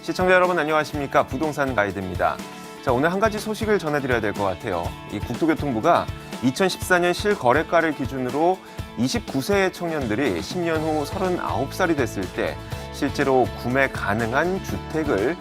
시청자 여러분 안녕하십니까? 부동산 가이드입니다. 자, 오늘 한 가지 소식을 전해드려야 될 것 같아요. 이 국토교통부가 2014년 실거래가를 기준으로 29세의 청년들이 10년 후 39살이 됐을 때 실제로 구매 가능한 주택을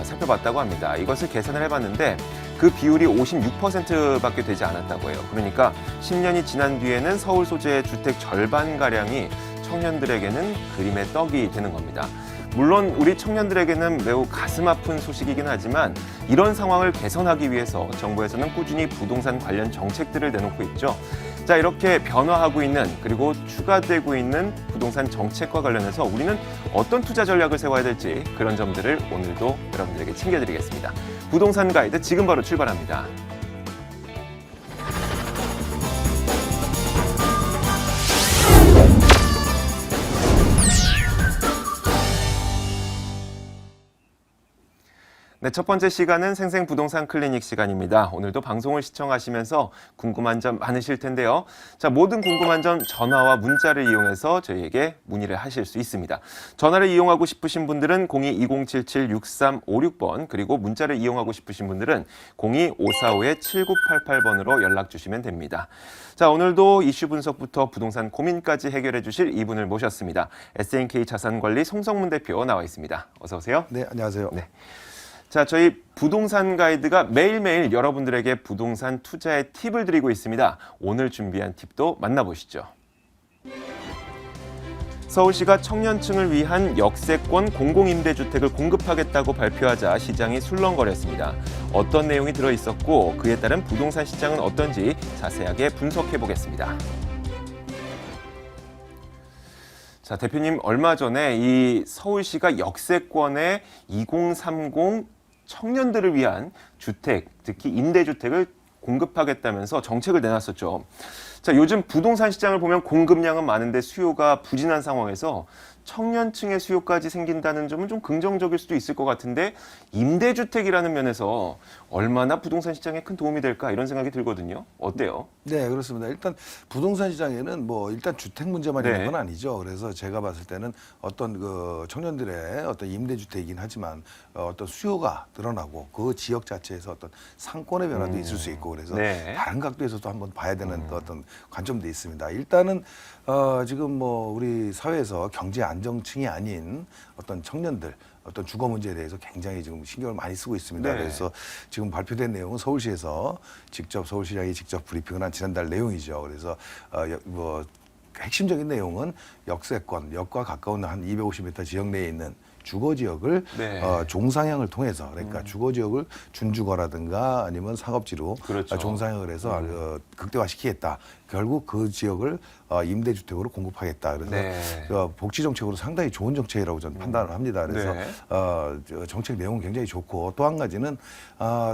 살펴봤다고 합니다. 이것을 계산을 해봤는데 그 비율이 56%밖에 되지 않았다고 해요. 그러니까 10년이 지난 뒤에는 서울 소재의 주택 절반가량이 청년들에게는 그림의 떡이 되는 겁니다. 물론 우리 청년들에게는 매우 가슴 아픈 소식이긴 하지만 이런 상황을 개선하기 위해서 정부에서는 꾸준히 부동산 관련 정책들을 내놓고 있죠. 자, 이렇게 변화하고 있는 그리고 추가되고 있는 부동산 정책과 관련해서 우리는 어떤 투자 전략을 세워야 될지 그런 점들을 오늘도 여러분들에게 챙겨드리겠습니다. 부동산 가이드 지금 바로 출발합니다. 네, 첫 번째 시간은 생생부동산 클리닉 시간입니다. 오늘도 방송을 시청하시면서 궁금한 점 많으실 텐데요. 자, 모든 궁금한 점 전화와 문자를 이용해서 저희에게 문의를 하실 수 있습니다. 전화를 이용하고 싶으신 분들은 02-2077-6356번 그리고 문자를 이용하고 싶으신 분들은 02-545-7988번으로 연락 주시면 됩니다. 자, 오늘도 이슈 분석부터 부동산 고민까지 해결해 주실 이분을 모셨습니다. SNK 자산관리 송성문 대표 나와 있습니다. 어서 오세요. 네, 안녕하세요. 네. 자, 저희 부동산 가이드가 매일매일 여러분들에게 부동산 투자의 팁을 드리고 있습니다. 오늘 준비한 팁도 만나보시죠. 서울시가 청년층을 위한 역세권 공공임대주택을 공급하겠다고 발표하자 시장이 술렁거렸습니다. 어떤 내용이 들어있었고 그에 따른 부동산 시장은 어떤지 자세하게 분석해 보겠습니다. 자, 대표님, 얼마 전에 이 서울시가 역세권의 2030 청년들을 위한 주택, 특히 임대주택을 공급하겠다면서 정책을 내놨었죠. 자, 요즘 부동산 시장을 보면 공급량은 많은데 수요가 부진한 상황에서 청년층의 수요까지 생긴다는 점은 좀 긍정적일 수도 있을 것 같은데 임대주택이라는 면에서 얼마나 부동산 시장에 큰 도움이 될까 이런 생각이 들거든요. 어때요? 네, 그렇습니다. 일단 부동산 시장에는 뭐 일단 주택 문제만 네. 있는 건 아니죠. 그래서 제가 봤을 때는 어떤 그 청년들의 어떤 임대주택이긴 하지만 어떤 수요가 늘어나고 그 지역 자체에서 어떤 상권의 변화도 있을 수 있고 그래서 네. 다른 각도에서도 한번 봐야 되는 어떤 관점도 있습니다. 일단은 지금 뭐 우리 사회에서 경제 안정층이 아닌 어떤 청년들 어떤 주거 문제에 대해서 굉장히 지금 신경을 많이 쓰고 있습니다. 네. 그래서 지금 발표된 내용은 서울시에서 직접 서울시장이 직접 브리핑을 한 지난달 내용이죠. 그래서 뭐 핵심적인 내용은 역세권, 역과 가까운 한 250m 지역 내에 있는 주거 지역을 네. 종상향을 통해서 그러니까 주거 지역을 준주거라든가 아니면 상업지로 그렇죠. 종상향을 해서 극대화시키겠다. 결국 그 지역을 임대주택으로 공급하겠다. 그래서 네. 복지 정책으로 상당히 좋은 정책이라고 저는 판단을 합니다. 그래서 네. 정책 내용은 굉장히 좋고 또 한 가지는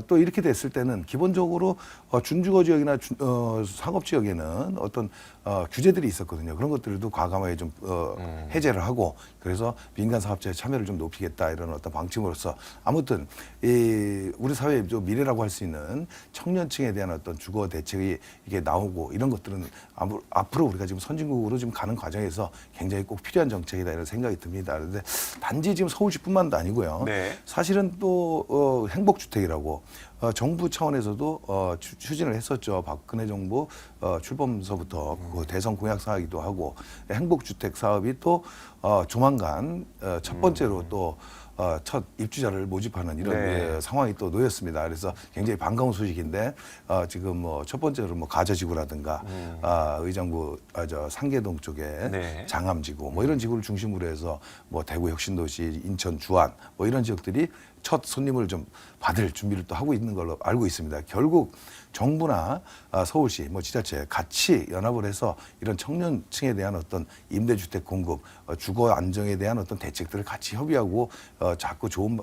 또 이렇게 됐을 때는 기본적으로 준주거 지역이나 상업 지역에는 어떤 규제들이 있었거든요. 그런 것들도 과감하게 좀 해제를 하고 그래서 민간 사업자의 참여를 좀 높이겠다 이런 어떤 방침으로서 아무튼 우리 사회의 좀 미래라고 할 수 있는 청년층에 대한 어떤 주거 대책이 이게 나오고 이런 것들은 앞으로 우리가 지금 선진국으로 지금 가는 과정에서 굉장히 꼭 필요한 정책이다 이런 생각이 듭니다. 그런데 단지 지금 서울시뿐만도 아니고요. 네. 사실은 또 행복주택이라고 정부 차원에서도 추진을 했었죠. 박근혜 정부 출범서부터 그 대선 공약 사이기도 하고 행복주택 사업이 또 조만간 첫 번째로 또 첫 입주자를 모집하는 이런 네. 상황이 또 놓였습니다. 그래서 굉장히 반가운 소식인데 지금 뭐 첫 번째로 뭐 가저지구라든가 의정부 저 상계동 쪽에 네. 장암지구 뭐 이런 지구를 중심으로 해서 뭐 대구 혁신도시, 인천 주안 뭐 이런 지역들이 첫 손님을 좀 받을 준비를 또 하고 있는 걸로 알고 있습니다. 결국 정부나 서울시, 뭐 지자체 같이 연합을 해서 이런 청년층에 대한 어떤 임대주택 공급, 주거 안정에 대한 어떤 대책들을 같이 협의하고 자꾸 좋은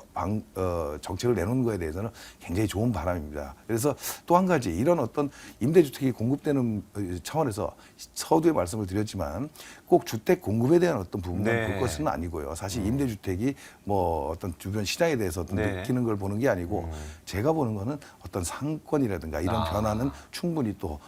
정책을 내놓는 거에 대해서는 굉장히 좋은 바람입니다. 그래서 또 한 가지 이런 어떤 임대주택이 공급되는 차원에서 서두에 말씀을 드렸지만 꼭 주택 공급에 대한 어떤 부분만 네. 볼 것은 아니고요. 사실 임대주택이 뭐 어떤 주변 시장에 대해서 어떤 네. 느끼는 걸 보는 게 아니고 제가 보는 거는 어떤 상권이라든가 이런 변화는 충분히 또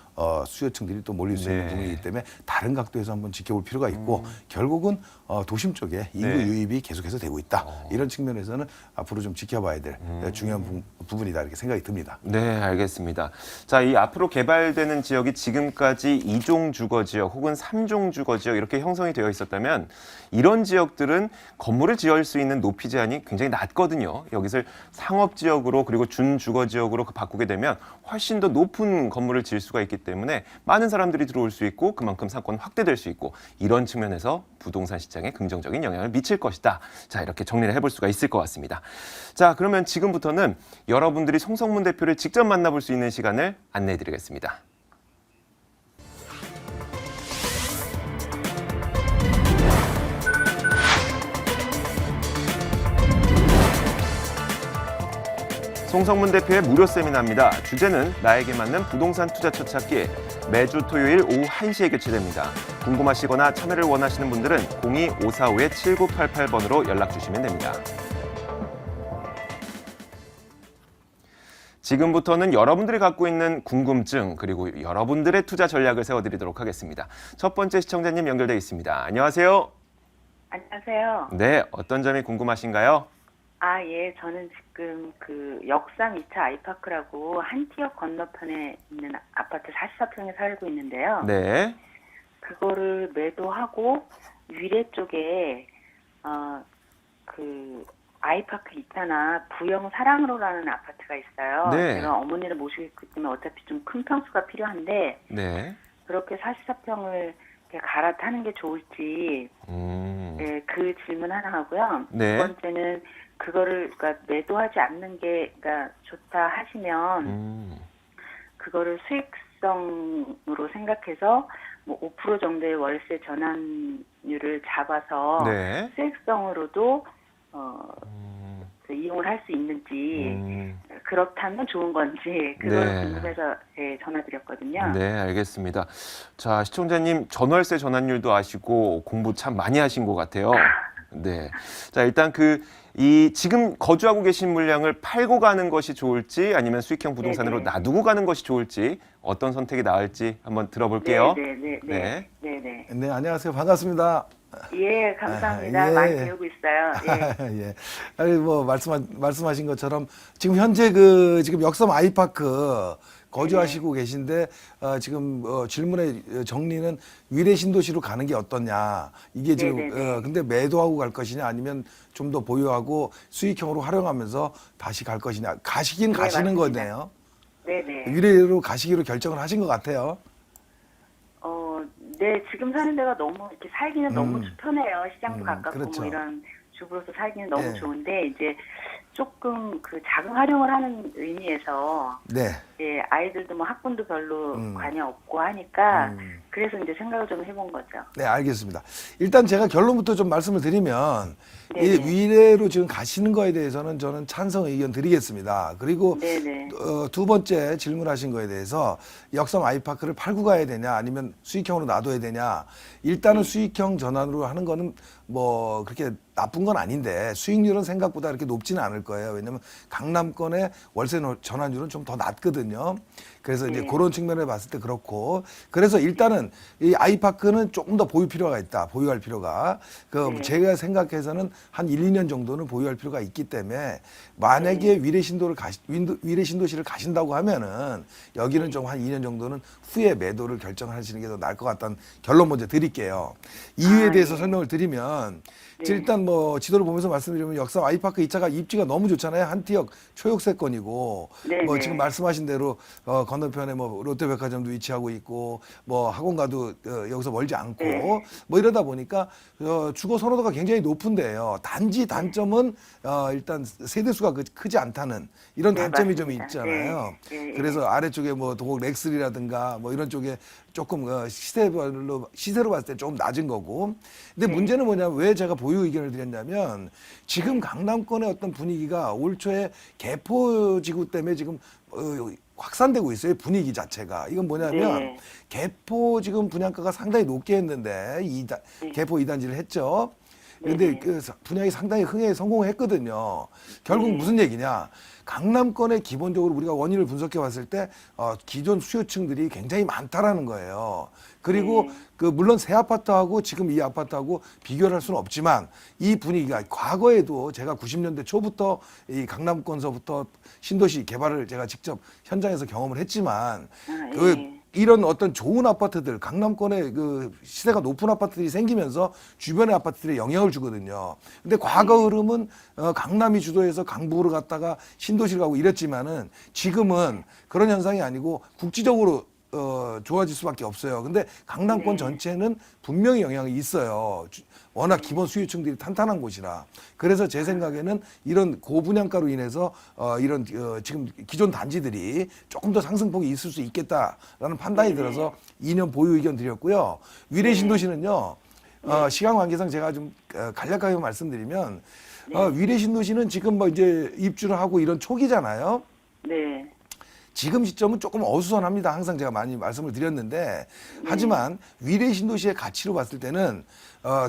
수요층들이 또 몰릴 수 있는 네. 부분이기 때문에 다른 각도에서 한번 지켜볼 필요가 있고 결국은 도심 쪽에 인구 네. 유입이 계속해서 되고 있다. 이런 측면에서는 앞으로 좀 지켜봐야 될 중요한 부분이다 이렇게 생각이 듭니다. 네, 알겠습니다. 자, 이 앞으로 개발되는 지역이 지금까지 2종 주거 지역 혹은 3종 주거 지역 이렇게 형성이 되어 있었다면 이런 지역들은 건물을 지을 수 있는 높이 제한이 굉장히 낮거든요. 여기서 상업 지역으로 그리고 준주거 지역으로 바꾸게 되면 훨씬 더 높은 건물을 지을 수가 있기 때문에 많은 사람들이 들어올 수 있고 그만큼 상권 확대될 수 있고 이런 측면에서 부동산 시장에 긍정적인 영향을 미칠 것이다. 자, 이렇게 정리를 해볼 수가 있을 것 같습니다. 자, 그러면 지금부터는 여러분들이 송성문 대표를 직접 만나볼 수 있는 시간을 안내해 드리겠습니다. 송성문 대표의 무료 세미나입니다. 주제는 나에게 맞는 부동산 투자 첫 찾기. 매주 토요일 오후 1시에 개최됩니다. 궁금하시거나 참여를 원하시는 분들은 02-545-7988번으로 연락 주시면 됩니다. 지금부터는 여러분들이 갖고 있는 궁금증 그리고 여러분들의 투자 전략을 세워드리도록 하겠습니다. 첫 번째 시청자님 연결되어 있습니다. 안녕하세요. 안녕하세요. 네, 어떤 점이 궁금하신가요? 예, 저는 지금 그 역삼 2차 아이파크라고 한티역 건너편에 있는 아파트 44평에 살고 있는데요. 네. 그거를 매도하고 위례 쪽에 그 아이파크 있잖아. 부영 사랑으로라는 아파트가 있어요. 네. 제가 어머니를 모시고 있기 때문에 어차피 좀 큰 평수가 필요한데 네. 그렇게 44평을 갈아타는 게 좋을지 네, 그 질문 하나 하고요. 네. 두 번째는 그거를 그러니까 매도하지 않는 게 그러니까 좋다 하시면 그거를 수익성으로 생각해서 뭐 5% 정도의 월세 전환율을 잡아서 네. 수익성으로도 그 이용을 할 수 있는지 그렇다면 좋은 건지 그걸 네. 궁금해서 전화드렸거든요. 네, 알겠습니다. 자, 시청자님 전월세 전환율도 아시고 공부 참 많이 하신 것 같아요. 네. 자, 일단 지금 거주하고 계신 물량을 팔고 가는 것이 좋을지 아니면 수익형 부동산으로 네네. 놔두고 가는 것이 좋을지 어떤 선택이 나을지 한번 들어볼게요. 네네네. 네, 안녕하세요. 반갑습니다. 예, 감사합니다. 예. 많이 배우고 있어요. 예. 예. 아니 뭐 말씀하신 것처럼 지금 현재 지금 역삼 아이파크 거주하시고 계신데 지금 질문의 정리는 위례 신도시로 가는 게 어떠냐. 이게 지금 네네네. 근데 매도하고 갈 것이냐 아니면 좀 더 보유하고 수익형으로 활용하면서 다시 갈 것이냐. 가시긴 네, 가시는 맞습니다. 거네요. 네네. 위례로 가시기로 결정을 하신 것 같아요. 네, 지금 사는 데가 너무 이렇게 살기는 너무 편해요. 시장도 가깝고 그렇죠. 뭐 이런 주부로서 살기는 너무 예. 좋은데 이제 조금 그 자금 활용을 하는 의미에서 네. 예, 아이들도 뭐 학군도 별로 관여 없고 하니까 그래서 이제 생각을 좀 해본 거죠. 네, 알겠습니다. 일단 제가 결론부터 좀 말씀을 드리면 이 네네. 위례로 지금 가시는 거에 대해서는 저는 찬성 의견 드리겠습니다. 그리고 네네. 두 번째 질문하신 거에 대해서 역삼 아이파크를 팔고 가야 되냐 아니면 수익형으로 놔둬야 되냐. 일단은 수익형 전환으로 하는 거는 뭐 그렇게 나쁜 건 아닌데 수익률은 생각보다 그렇게 높지는 않을 거예요. 왜냐하면 강남권의 월세 전환율은 좀 더 낮거든요. 그래서 이제 네. 그런 측면을 봤을 때 그렇고 그래서 일단은 이 아이파크는 조금 더 보유 필요가 있다. 보유할 필요가. 네. 제가 생각해서는 한 1, 2년 정도는 보유할 필요가 있기 때문에 만약에 위례 신도시를 가신다고 하면은 여기는 좀 한 2년 정도는 후에 매도를 결정하시는 게 더 나을 것 같다는 결론 먼저 드릴게요. 이유에 대해서 설명을 드리면 일단 뭐 지도를 보면서 말씀드리면 역삼 아이파크 2차가 입지가 너무 좋잖아요. 한티역 초역세권이고 네네. 뭐 지금 말씀하신 대로 건너편에 뭐 롯데백화점도 위치하고 있고 뭐 학원가도 여기서 멀지 않고 네. 뭐 이러다 보니까 주거 선호도가 굉장히 높은데요. 단지 단점은 일단 세대수가 크지 않다는 이런 네, 단점이 좀 맞습니다. 있잖아요. 네. 그래서 아래쪽에 뭐 도곡 렉스리라든가 뭐 이런 쪽에 조금 시세로 봤을 때 조금 낮은 거고. 근데 문제는 뭐냐면 왜 제가 보유 의견을 드렸냐면 지금 강남권의 어떤 분위기가 올 초에 개포지구 때문에 지금 확산되고 있어요. 분위기 자체가. 이건 뭐냐면 네. 개포 지금 분양가가 상당히 높게 했는데 개포 2단지를 했죠. 근데 네네. 그 분양이 상당히 흥행에 성공했거든요. 결국 네. 무슨 얘기냐? 강남권에 기본적으로 우리가 원인을 분석해 봤을 때 기존 수요층들이 굉장히 많다라는 거예요. 그리고 네. 그 물론 새 아파트하고 지금 이 아파트하고 비교를 할 수는 없지만 이 분위기가 과거에도 제가 90년대 초부터 이 강남권서부터 신도시 개발을 제가 직접 현장에서 경험을 했지만 아, 그 예. 이런 어떤 좋은 아파트들, 강남권에 그 시세가 높은 아파트들이 생기면서 주변의 아파트들에 영향을 주거든요. 근데 과거 흐름은 강남이 주도해서 강북으로 갔다가 신도시를 가고 이랬지만은 지금은 그런 현상이 아니고 국지적으로 좋아질 수밖에 없어요. 근데 강남권 네. 전체는 분명히 영향이 있어요. 워낙 기본 수요층들이 탄탄한 곳이라. 그래서 제 생각에는 이런 고분양가로 인해서 이런 지금 기존 단지들이 조금 더 상승폭이 있을 수 있겠다라는 판단이 네. 들어서 2년 보유 의견 드렸고요. 위례 네. 신도시는요. 시간 관계상 제가 좀 간략하게 말씀드리면 네. 위례 신도시는 지금 뭐 이제 입주를 하고 이런 초기잖아요. 네. 지금 시점은 조금 어수선합니다. 항상 제가 많이 말씀을 드렸는데 하지만 위례 신도시의 가치로 봤을 때는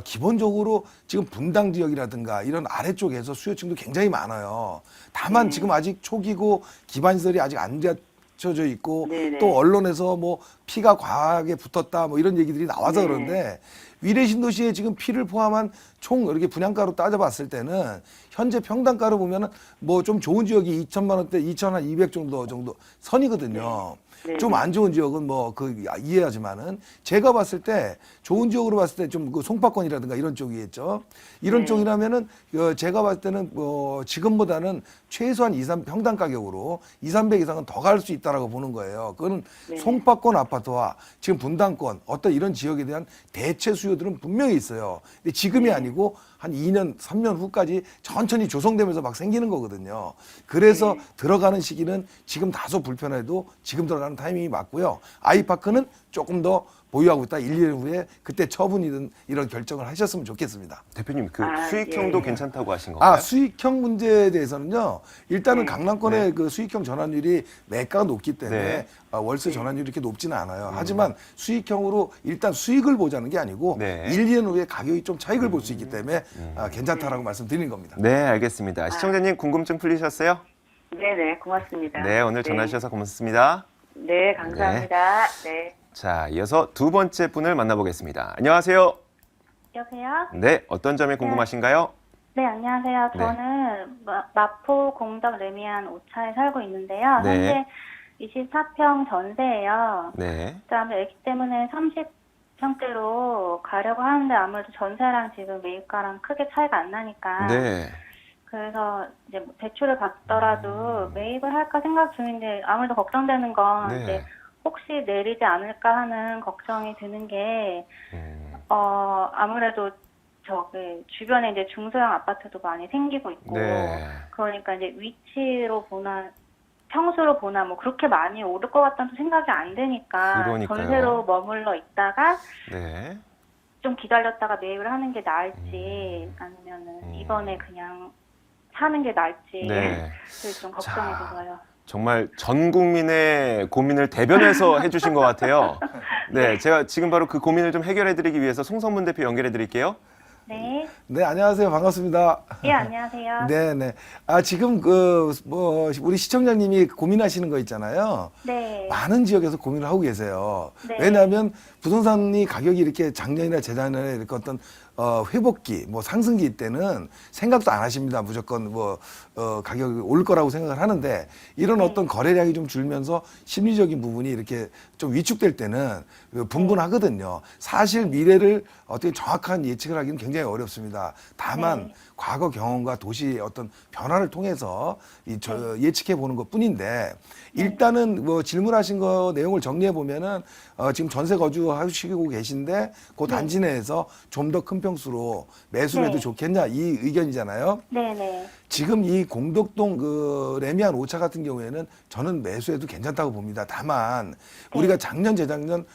기본적으로 지금 분당 지역이라든가 이런 아래쪽에서 수요층도 굉장히 많아요. 다만 지금 아직 초기고 기반 시설이 아직 안 갖춰져 있고 네네. 또 언론에서 뭐 피가 과하게 붙었다 뭐 이런 얘기들이 나와서 네. 그런데 위례 신도시에 지금 피를 포함한 총 이렇게 분양가로 따져봤을 때는 현재 평당가로 보면은 뭐 좀 좋은 지역이 2천만 원대, 2,200 정도 선이거든요. 네. 좀 안 좋은 지역은 뭐 그 이해하지만은 제가 봤을 때 좋은 지역으로 봤을 때 좀 그 송파권이라든가 이런 쪽이겠죠. 이런 네. 쪽이라면은 제가 봤을 때는 뭐 지금보다는 최소한 2, 3 평당 가격으로 2, 300 이상은 더 갈 수 있다라고 보는 거예요. 그거는 네. 송파권 아파트와 지금 분당권 어떤 이런 지역에 대한 대체 수요들은 분명히 있어요. 근데 지금이 네. 아니고 한 2년, 3년 후까지 천천히 조성되면서 막 생기는 거거든요. 그래서 네. 들어가는 시기는 지금 다소 불편해도 지금 들어가는 타이밍이 맞고요. 아이파크는 조금 더 보유하고 있다. 1, 2년 후에 그때 처분이든 이런 결정을 하셨으면 좋겠습니다. 대표님 그 아, 수익형도 예. 괜찮다고 하신 건가요? 수익형 문제에 대해서는요. 일단은 네. 강남권의 네. 그 수익형 전환율이 매가가 높기 때문에 네. 월세 전환율이 이렇게 높지는 않아요. 하지만 수익형으로 일단 수익을 보자는 게 아니고 네. 1, 2년 후에 가격이 좀 차익을 볼 수 있기 때문에 괜찮다라고 말씀드리는 겁니다. 네, 알겠습니다. 시청자님 궁금증 풀리셨어요? 네네. 고맙습니다. 네, 오늘 전화 주셔서 고맙습니다. 네, 감사합니다. 네. 자, 이어서 두 번째 분을 만나보겠습니다. 안녕하세요. 여보세요? 네, 어떤 점이 궁금하신가요? 네, 안녕하세요. 네. 저는 마포 공덕 레미안 5차에 살고 있는데요. 네. 현재 24평 전세예요. 네. 그다음에 애기 때문에 30평대로 가려고 하는데 아무래도 전세랑 지금 매입가랑 크게 차이가 안 나니까. 네. 그래서 이제 뭐 대출을 받더라도 매입을 할까 생각 중인데 아무래도 걱정되는 건 네. 이제 혹시 내리지 않을까 하는 걱정이 드는 게 아무래도 저기 주변에 이제 중소형 아파트도 많이 생기고 있고 네. 그러니까 이제 위치로 보나 평수로 보나 뭐 그렇게 많이 오를 것 같다는 생각이 안 되니까 그러니까요. 전세로 머물러 있다가 네. 좀 기다렸다가 매입을 하는 게 나을지 아니면은 이번에 그냥 사는 게 나을지 네. 그게 좀 걱정이 자. 들어요. 정말 전 국민의 고민을 대변해서 해주신 것 같아요. 네, 제가 지금 바로 그 고민을 좀 해결해드리기 위해서 송성문 대표 연결해드릴게요. 네. 네, 안녕하세요. 반갑습니다. 예, 안녕하세요. 네. 지금 우리 시청자님이 고민하시는 거 있잖아요. 네. 많은 지역에서 고민을 하고 계세요. 네. 왜냐하면 부동산이 가격이 이렇게 작년이나 재작년에 이렇게 어떤 회복기, 뭐 상승기 때는 생각도 안 하십니다. 무조건 가격이 오를 거라고 생각을 하는데 이런 어떤 거래량이 좀 줄면서 심리적인 부분이 이렇게 좀 위축될 때는 분분하거든요. 사실 미래를 어떻게 정확한 예측을 하기는 굉장히 어렵습니다. 다만 네. 과거 경험과 도시의 어떤 변화를 통해서 예측해 보는 것 뿐인데 일단은 뭐 질문하신 거 내용을 정리해 보면은 지금 전세 거주하시고 계신데 그 단지 내에서 좀 더 큰 평수로 매수를 해도 네. 좋겠냐 이 의견이잖아요. 네네. 지금 이 공덕동 레미안 5차 같은 경우에는 저는 매수해도 괜찮다고 봅니다. 다만 우리가 작년 재작년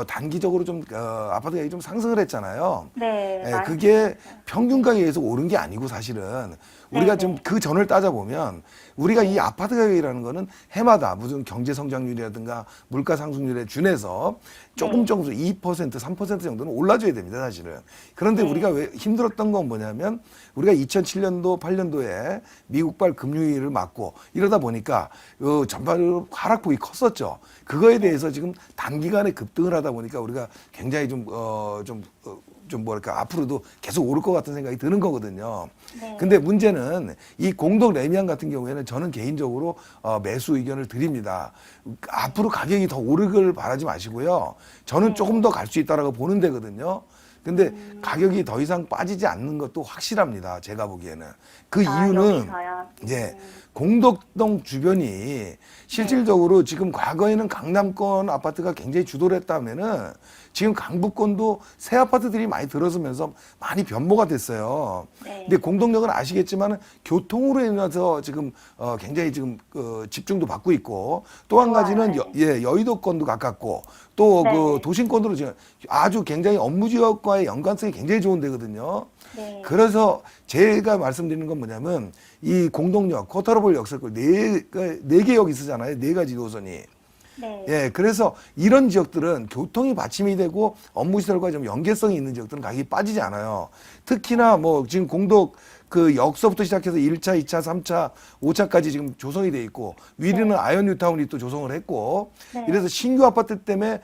단기적으로 좀 아파트 가격이 좀 상승을 했잖아요. 네. 예, 많이 그게 평균 가격에서 오른 게 아니고 사실은 우리가 네, 좀 네. 그 전을 따져보면 우리가 이 아파트 가격이라는 거는 해마다 무슨 경제 성장률이라든가 물가 상승률에 준해서 조금 2%, 3% 정도는 올라줘야 됩니다, 사실은. 그런데 우리가 왜 힘들었던 건 뭐냐면 우리가 2007년도, 8년도에 미국발 금융위기를 맞고 이러다 보니까 전반적으로 하락폭이 컸었죠. 그거에 대해서 지금 단기간에 급등을 하다 보니까 우리가 굉장히 좀 뭐랄까 앞으로도 계속 오를 것 같은 생각이 드는 거거든요. 네. 근데 문제는 이 공동 레미안 같은 경우에는 저는 개인적으로 매수 의견을 드립니다. 앞으로 가격이 더 오르길 바라지 마시고요. 저는 조금 더 갈 수 있다라고 보는 데거든요. 근데 가격이 더 이상 빠지지 않는 것도 확실합니다. 제가 보기에는. 그 이유는 여기서요? 이제 공덕동 주변이 실질적으로 지금 과거에는 강남권 아파트가 굉장히 주도를 했다면은 지금 강북권도 새 아파트들이 많이 들어서면서 많이 변모가 됐어요. 네. 근데 공동역은 아시겠지만 교통으로 인해서 지금 굉장히 지금 집중도 받고 있고 또 한 가지는 여의도권도 가깝고 또 그 네. 도심권으로 지금 아주 굉장히 업무 지역과의 연관성이 굉장히 좋은 데거든요. 네. 그래서 제가 말씀드리는 건 뭐냐면 이 공동역, 코타로볼 역세권 네 개 역이 있잖아요. 네 가지 노선이. 네. 예, 그래서 이런 지역들은 교통이 받침이 되고 업무 시설과 좀 연계성이 있는 지역들은 가격이 빠지지 않아요. 특히나 뭐 지금 공덕 그 역서부터 시작해서 1차, 2차, 3차, 5차까지 지금 조성이 돼 있고 위리는 아이언 뉴타운이 또 조성을 했고 네. 이래서 신규 아파트 때문에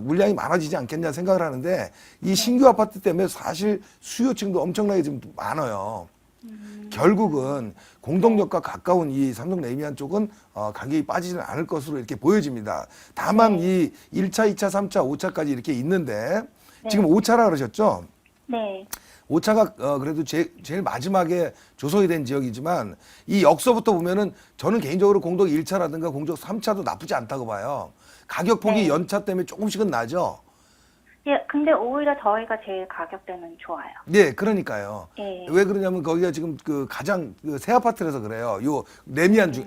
물량이 많아지지 않겠냐 생각을 하는데 이 신규 아파트 때문에 사실 수요층도 엄청나게 지금 많아요. 결국은 공동역과 가까운 이 삼성 레미안 쪽은 가격이 빠지지는 않을 것으로 이렇게 보여집니다. 다만 이 1차, 2차, 3차, 5차까지 이렇게 있는데 지금 5차라 그러셨죠? 네. 5차가 그래도 제일 마지막에 조성이 된 지역이지만 이 역서부터 보면은 저는 개인적으로 공덕 1차라든가 공덕 3차도 나쁘지 않다고 봐요. 가격폭이 네. 연차 때문에 조금씩은 나죠. 예, 근데 오히려 저희가 제일 가격대는 좋아요. 네, 그러니까요. 예. 왜 그러냐면 거기가 지금 그 가장 새 아파트라서 그래요. 요 레미안 중,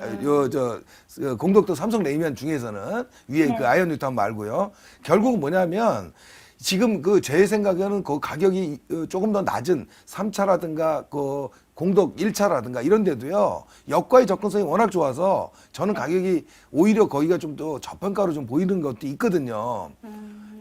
공덕도 삼성 레미안 중에서는 위에 그 아이언 뉴타운 말고요. 결국은 뭐냐면 지금 그 제 생각에는 그 가격이 조금 더 낮은 3차라든가 그 공덕 1차라든가 이런 데도요. 역과의 접근성이 워낙 좋아서 저는 가격이 오히려 거기가 좀 더 저평가로 좀 보이는 것도 있거든요.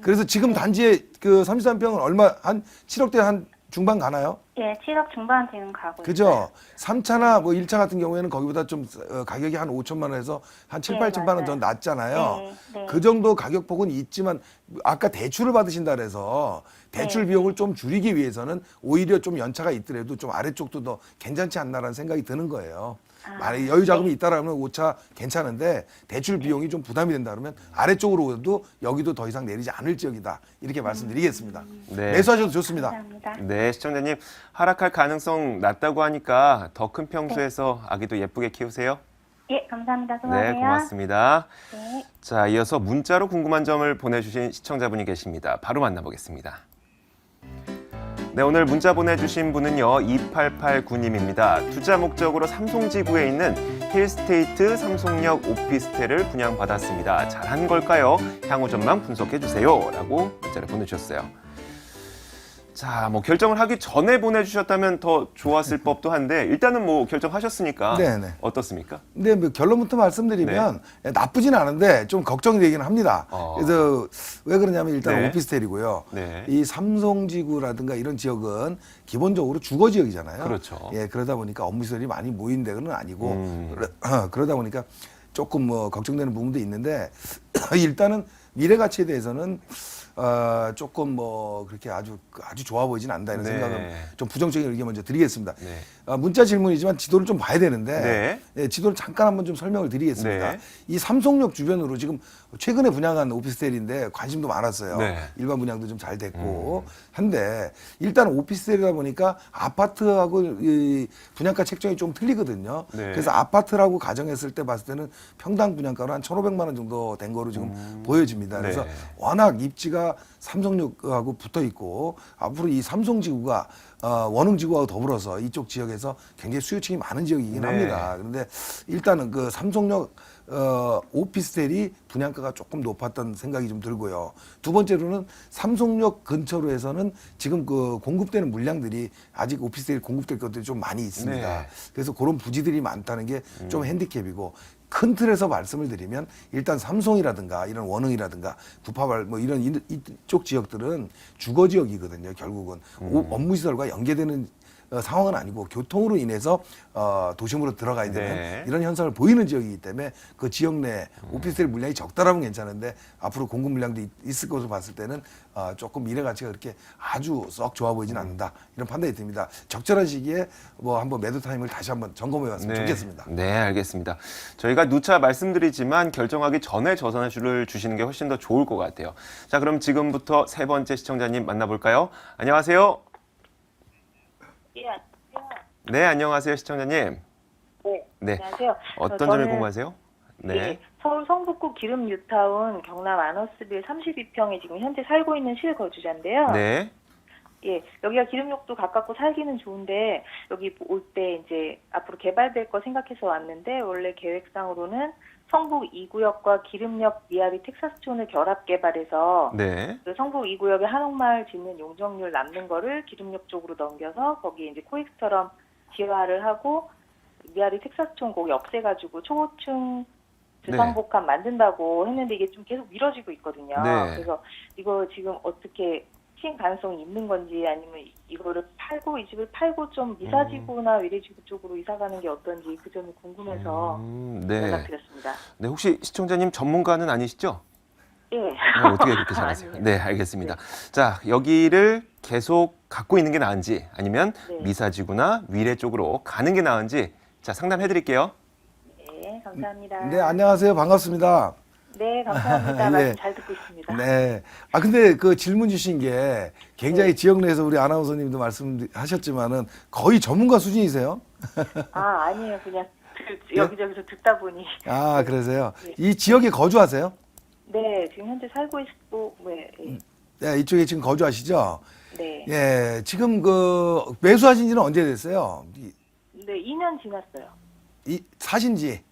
그래서 지금 단지의 그 33평은 얼마 한 7억대 한 중반 가나요? 예, 7억 중반 지금 가고 있어요. 그죠? 3차나 뭐 1차 같은 경우에는 거기보다 좀 가격이 한 5천만 원에서 한 7, 네, 8천만 원 더 맞아요. 낮잖아요. 네, 네. 그 정도 가격폭은 있지만 아까 대출을 받으신다 그래서 대출 네. 비용을 좀 줄이기 위해서는 오히려 좀 연차가 있더라도 좀 아래쪽도 더 괜찮지 않나라는 생각이 드는 거예요. 만약에 여유 자금이 있다라면 5차 괜찮은데 대출 비용이 좀 부담이 된다 그러면 아래쪽으로도 여기도 더 이상 내리지 않을 지역이다. 이렇게 말씀드리겠습니다. 네. 매수하셔도 좋습니다. 감사합니다. 네, 시청자님 하락할 가능성 낮다고 하니까 더 큰 평수에서 아기도 예쁘게 키우세요. 예, 감사합니다. 수고하세요. 네, 고맙습니다. 네. 자, 이어서 문자로 궁금한 점을 보내주신 시청자분이 계십니다. 바로 만나보겠습니다. 네, 오늘 문자 보내주신 분은요, 2889님입니다. 투자 목적으로 삼성지구에 있는 힐스테이트 삼성역 오피스텔을 분양받았습니다. 잘한 걸까요? 향후 전망 분석해주세요. 라고 문자를 보내주셨어요. 자, 뭐 결정을 하기 전에 보내주셨다면 더 좋았을 법도 한데 일단은 뭐 결정하셨으니까 네네. 어떻습니까? 근데 뭐 결론부터 말씀드리면 나쁘진 않은데 좀 걱정이 되기는 합니다. 그래서 왜 그러냐면 일단 네. 오피스텔이고요. 네. 이 삼성지구라든가 이런 지역은 기본적으로 주거 지역이잖아요. 그렇죠. 예, 그러다 보니까 업무 시설이 많이 모인 데는 아니고 그러다 보니까 조금 뭐 걱정되는 부분도 있는데 일단은 미래 가치에 대해서는 조금 뭐 그렇게 아주 좋아 보이진 않다 이런 네. 생각은 좀 부정적인 의견 먼저 드리겠습니다. 네. 문자 질문이지만 지도를 좀 봐야 되는데 네. 예, 지도를 잠깐 한번 좀 설명을 드리겠습니다. 네. 이 삼성역 주변으로 지금 최근에 분양한 오피스텔인데 관심도 많았어요. 네. 일반 분양도 좀 잘 됐고 한데 일단 오피스텔이다 보니까 아파트하고 이 분양가 책정이 좀 틀리거든요. 네. 그래서 아파트라고 가정했을 때 봤을 때는 평당 분양가로 한 1,500만 원 정도 된 거로 지금 보여집니다. 그래서 네. 워낙 입지가 삼성역하고 붙어 있고 앞으로 이 삼성지구가 원흥지구하고 더불어서 이쪽 지역에서 굉장히 수요층이 많은 지역이긴 네. 합니다. 그런데 일단은 그 삼성역 오피스텔이 분양가가 조금 높았던 생각이 좀 들고요. 두 번째로는 삼성역 근처로 해서는 지금 그 공급되는 물량들이 아직 오피스텔이 공급될 것들이 좀 많이 있습니다. 네. 그래서 그런 부지들이 많다는 게 좀 핸디캡이고, 큰 틀에서 말씀을 드리면 일단 삼성이라든가 이런 원흥이라든가 두파발 뭐 이런 이쪽 지역들은 주거 지역이거든요. 결국은 업무시설과 연계되는 상황은 아니고 교통으로 인해서 도심으로 들어가야 되는 네. 이런 현상을 보이는 지역이기 때문에 그 지역 내 오피스텔 물량이 적다라면 괜찮은데 앞으로 공급 물량도 있을 것으로 봤을 때는 조금 미래 가치가 그렇게 아주 썩 좋아 보이진 않는다, 이런 판단이 듭니다. 적절한 시기에 뭐 한번 매도 타임을 다시 한번 점검해 봤으면 좋겠습니다. 네, 알겠습니다. 저희가 누차 말씀드리지만 결정하기 전에 저산주를 주시는 게 훨씬 더 좋을 것 같아요. 자, 그럼 지금부터 세 번째 시청자님 만나볼까요? 안녕하세요. 예, 안녕하세요. 네, 안녕하세요, 시청자님. 네, 네, 안녕하세요. 어떤 저는, 점을 궁금하세요? 네, 예, 서울 성북구 기름 뉴타운 경남 아너스빌 32평에 지금 현재 살고 있는 실거주자인데요. 네, 예, 여기가 기름역도 가깝고 살기는 좋은데 여기 올 때 이제 앞으로 개발될 거 생각해서 왔는데 원래 계획상으로는 성북 2구역과 기름역 미아리 텍사스촌을 결합 개발해서 네, 그 성북 2구역에 한옥마을 짓는 용적률 남는 거를 기름역 쪽으로 넘겨서 거기 이제 코엑스처럼 지화를 하고 미아리 텍사스촌 거기 없애가지고 초고층 주상복합 만든다고 했는데 이게 좀 계속 미뤄지고 있거든요. 네. 그래서 이거 지금 어떻게 시행 가능성이 있는 건지 아니면 이거를 팔고 이 집을 팔고 좀 미사지구나 위례지구 쪽으로 이사 가는 게 어떤지 그 점이 궁금해서 네. 연락드렸습니다. 네, 혹시 시청자님 전문가는 아니시죠? 예. 네, 어떻게 그렇게 잘하세요? 아니에요. 네, 알겠습니다. 자, 여기를 계속 갖고 있는 게 나은지 아니면 네. 미사지구나 위례 쪽으로 가는 게 나은지 자, 상담해 드릴게요. 네, 감사합니다. 네, 안녕하세요. 반갑습니다. 네, 감사합니다. 예. 말씀 잘 듣고 있습니다. 네. 근데 그 질문 주신 게 굉장히 지역 내에서 우리 아나운서님도 말씀하셨지만은 거의 전문가 수준이세요? 아니에요. 그냥 여기저기서 듣다 보니. 그러세요? 네. 이 지역에 거주하세요? 네, 지금 현재 살고 있고, 네. 네, 이쪽에 지금 거주하시죠? 네. 예, 지금 그 매수하신 지는 언제 됐어요? 네, 2년 지났어요. 사신지?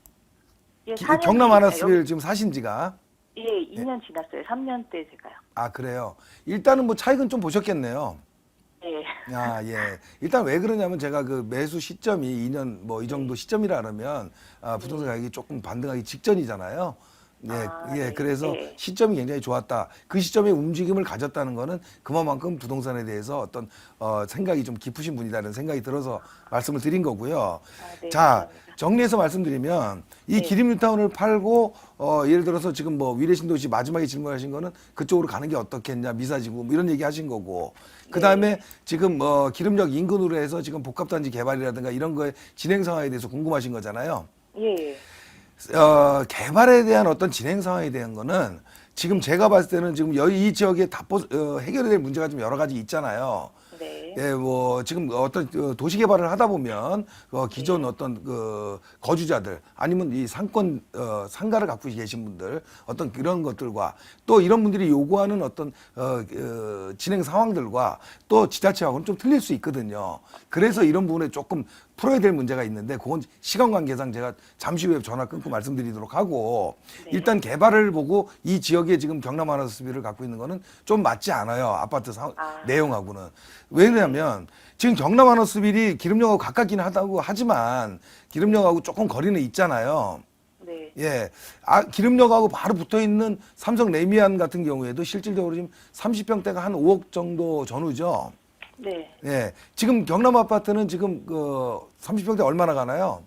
예, 경남 아나스빌 여기- 지금 사신지가? 예, 2년 지났어요. 3년 때 제가요. 그래요. 일단은 뭐 차익은 좀 보셨겠네요. 예. 예. 일단 왜 그러냐면 제가 그 매수 시점이 2년 뭐 이 정도 시점이라 그러면 부동산 가격이 조금 반등하기 직전이잖아요. 네. 그래서 네. 시점이 굉장히 좋았다. 그 시점에 움직임을 가졌다는 거는 그만큼 부동산에 대해서 어떤 생각이 좀 깊으신 분이라는 생각이 들어서 말씀을 드린 거고요. 네, 자, 감사합니다. 정리해서 말씀드리면 이 네. 기림뉴타운을 팔고 예를 들어서 지금 뭐 위례신도시 마지막에 질문하신 거는 그쪽으로 가는 게 어떻겠냐, 미사지구 뭐 이런 얘기 하신 거고, 그 다음에 지금 기름역 인근으로 해서 지금 복합단지 개발이라든가 이런 거에 진행 상황에 대해서 궁금하신 거잖아요. 예. 개발에 대한 어떤 진행 상황에 대한 거는 지금 제가 봤을 때는 지금 이 지역에 해결이 될 문제가 좀 여러 가지 있잖아요. 네. 예, 뭐 지금 어떤 도시 개발을 하다 보면 기존 어떤 그 거주자들 아니면 이 상권 상가를 갖고 계신 분들 어떤 그런 것들과 또 이런 분들이 요구하는 어떤 진행 상황들과 또 지자체하고는 좀 틀릴 수 있거든요. 그래서 이런 부분에 조금 풀어야 될 문제가 있는데 그건 시간 관계상 제가 잠시 후에 전화 끊고 말씀드리도록 하고, 네. 일단 개발을 보고 이 지역에 지금 경남 아나스빌을 갖고 있는 거는 좀 맞지 않아요. 아파트 내용하고는. 왜냐하면 지금 경남 아나스빌이 기름역하고 가깝긴 하다고 하지만 기름역하고 조금 거리는 있잖아요. 네. 예. 기름역하고 바로 붙어 있는 삼성 레미안 같은 경우에도 실질적으로 지금 30평대가 한 5억 정도 전후죠. 네. 예. 지금 경남 아파트는 지금 그 30평대 얼마나 가나요?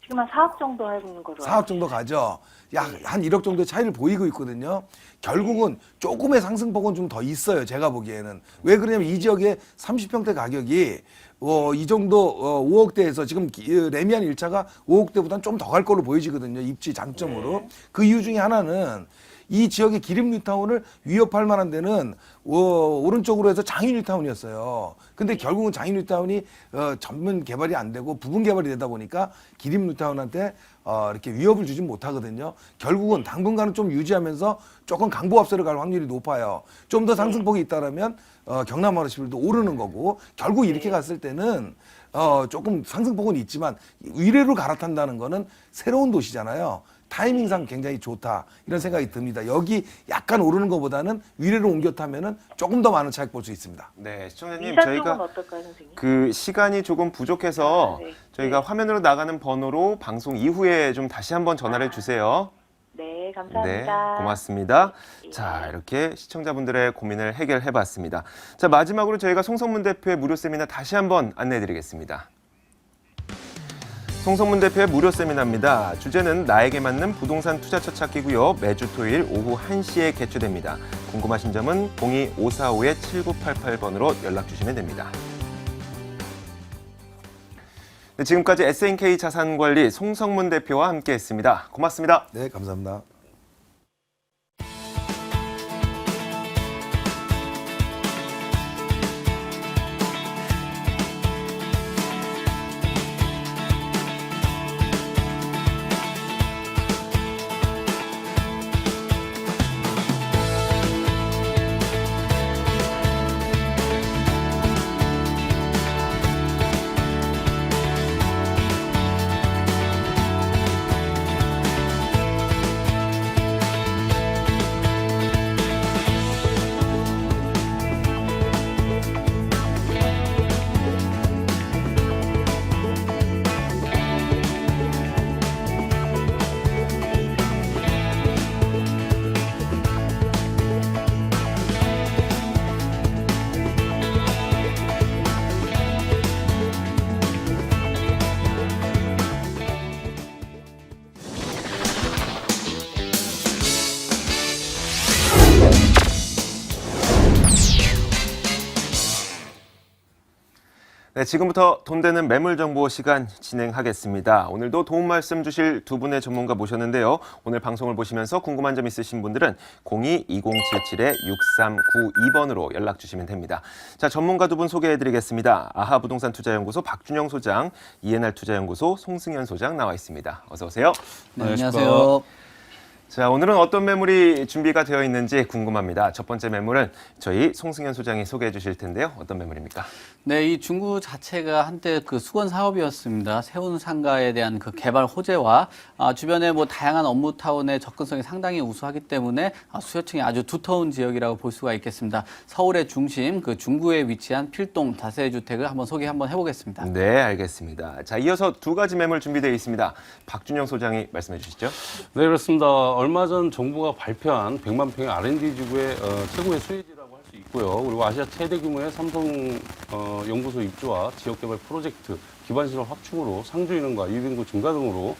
지금 한 4억 정도 하는 거로. 4억 정도 가죠. 약 한 1억 정도의 차이를 보이고 있거든요. 결국은 조금의 상승폭은 좀 더 있어요. 제가 보기에는. 왜 그러냐면 이 지역의 30평대 가격이 이 정도 5억대에서 지금 레미안 1차가 5억대보다는 좀 더 갈 걸로 보여지거든요. 입지 장점으로. 그 이유 중에 하나는 이 지역의 기름 뉴타운을 위협할 만한 데는 오른쪽으로 해서 장인 뉴타운이었어요. 근데 결국은 장인 뉴타운이 전면 개발이 안 되고 부분 개발이 되다 보니까 기름 뉴타운한테 이렇게 위협을 주진 못하거든요. 결국은 당분간은 좀 유지하면서 조금 강보합세로 갈 확률이 높아요. 좀 더 상승폭이 있다라면 경남 아나스빌도 오르는 거고, 결국 이렇게 갔을 때는 조금 상승폭은 있지만 위례로 갈아탄다는 거는 새로운 도시잖아요. 타이밍상 굉장히 좋다 이런 생각이 듭니다. 여기 약간 오르는 것보다는 위로 옮겨 타면은 조금 더 많은 차익 볼 수 있습니다. 네, 시청자님 이사 쪽은 저희가 어떨까요, 선생님? 그 시간이 조금 부족해서 네. 저희가 화면으로 나가는 번호로 방송 이후에 좀 다시 한번 전화를 주세요. 네, 네, 감사합니다. 고맙습니다. 예. 자, 이렇게 시청자분들의 고민을 해결해봤습니다. 자, 마지막으로 저희가 송성문 대표의 무료 세미나 다시 한번 안내해드리겠습니다. 송성문 대표의 무료 세미나입니다. 주제는 나에게 맞는 부동산 투자처 찾기고요. 매주 토요일 오후 1시에 개최됩니다. 궁금하신 점은 02-545-7988번으로 연락 주시면 됩니다. 네, 지금까지 SNK 자산관리 송성문 대표와 함께했습니다. 고맙습니다. 네, 감사합니다. 네, 지금부터 돈 되는 매물 정보 시간 진행하겠습니다. 오늘도 도움 말씀 주실 두 분의 전문가 모셨는데요. 오늘 방송을 보시면서 궁금한 점 있으신 분들은 02-2077-6392번으로 연락 주시면 됩니다. 자, 전문가 두 분 소개해드리겠습니다. 아하 부동산 투자연구소 박준영 소장, ENR 투자연구소 송승현 소장 나와 있습니다. 어서 오세요. 네, 안녕하세요. 자, 오늘은 어떤 매물이 준비가 되어 있는지 궁금합니다. 첫 번째 매물은 저희 송승현 소장이 소개해 주실 텐데요. 어떤 매물입니까? 네, 이 중구 자체가 한때 그 수건 사업이었습니다. 세운 상가에 대한 그 개발 호재와 주변에 뭐 다양한 업무 타운의 접근성이 상당히 우수하기 때문에 수요 층이 아주 두터운 지역이라고 볼 수가 있겠습니다. 서울의 중심 그 중구에 위치한 필동 다세 주택을 한번 소개 한번 해보겠습니다. 네, 알겠습니다. 자, 이어서 두 가지 매물 준비되어 있습니다. 박준영 소장이 말씀해 주시죠. 네, 그렇습니다. 얼마 전 정부가 발표한 100만 평의 R&D 지구의 최고의 수혜지라고 할 수 있고요. 그리고 아시아 최대 규모의 삼성 연구소 입주와 지역개발 프로젝트, 기반시설 확충으로 상주 인원과 유입인구 증가 등으로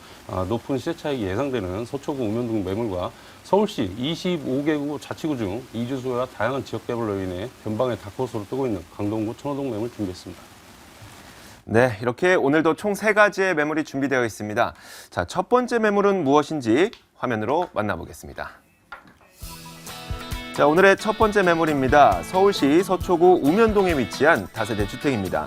높은 시세 차익이 예상되는 서초구 우면동 매물과 서울시 25개구 자치구 중 이주소와 다양한 지역개발로 인해 변방의 다크호스로 뜨고 있는 강동구 천호동 매물 준비했습니다. 네, 이렇게 오늘도 총 3가지의 매물이 준비되어 있습니다. 자, 첫 번째 매물은 무엇인지 화면으로 만나보겠습니다. 자, 오늘의 첫 번째 매물입니다. 서울시 서초구 우면동에 위치한 다세대 주택입니다.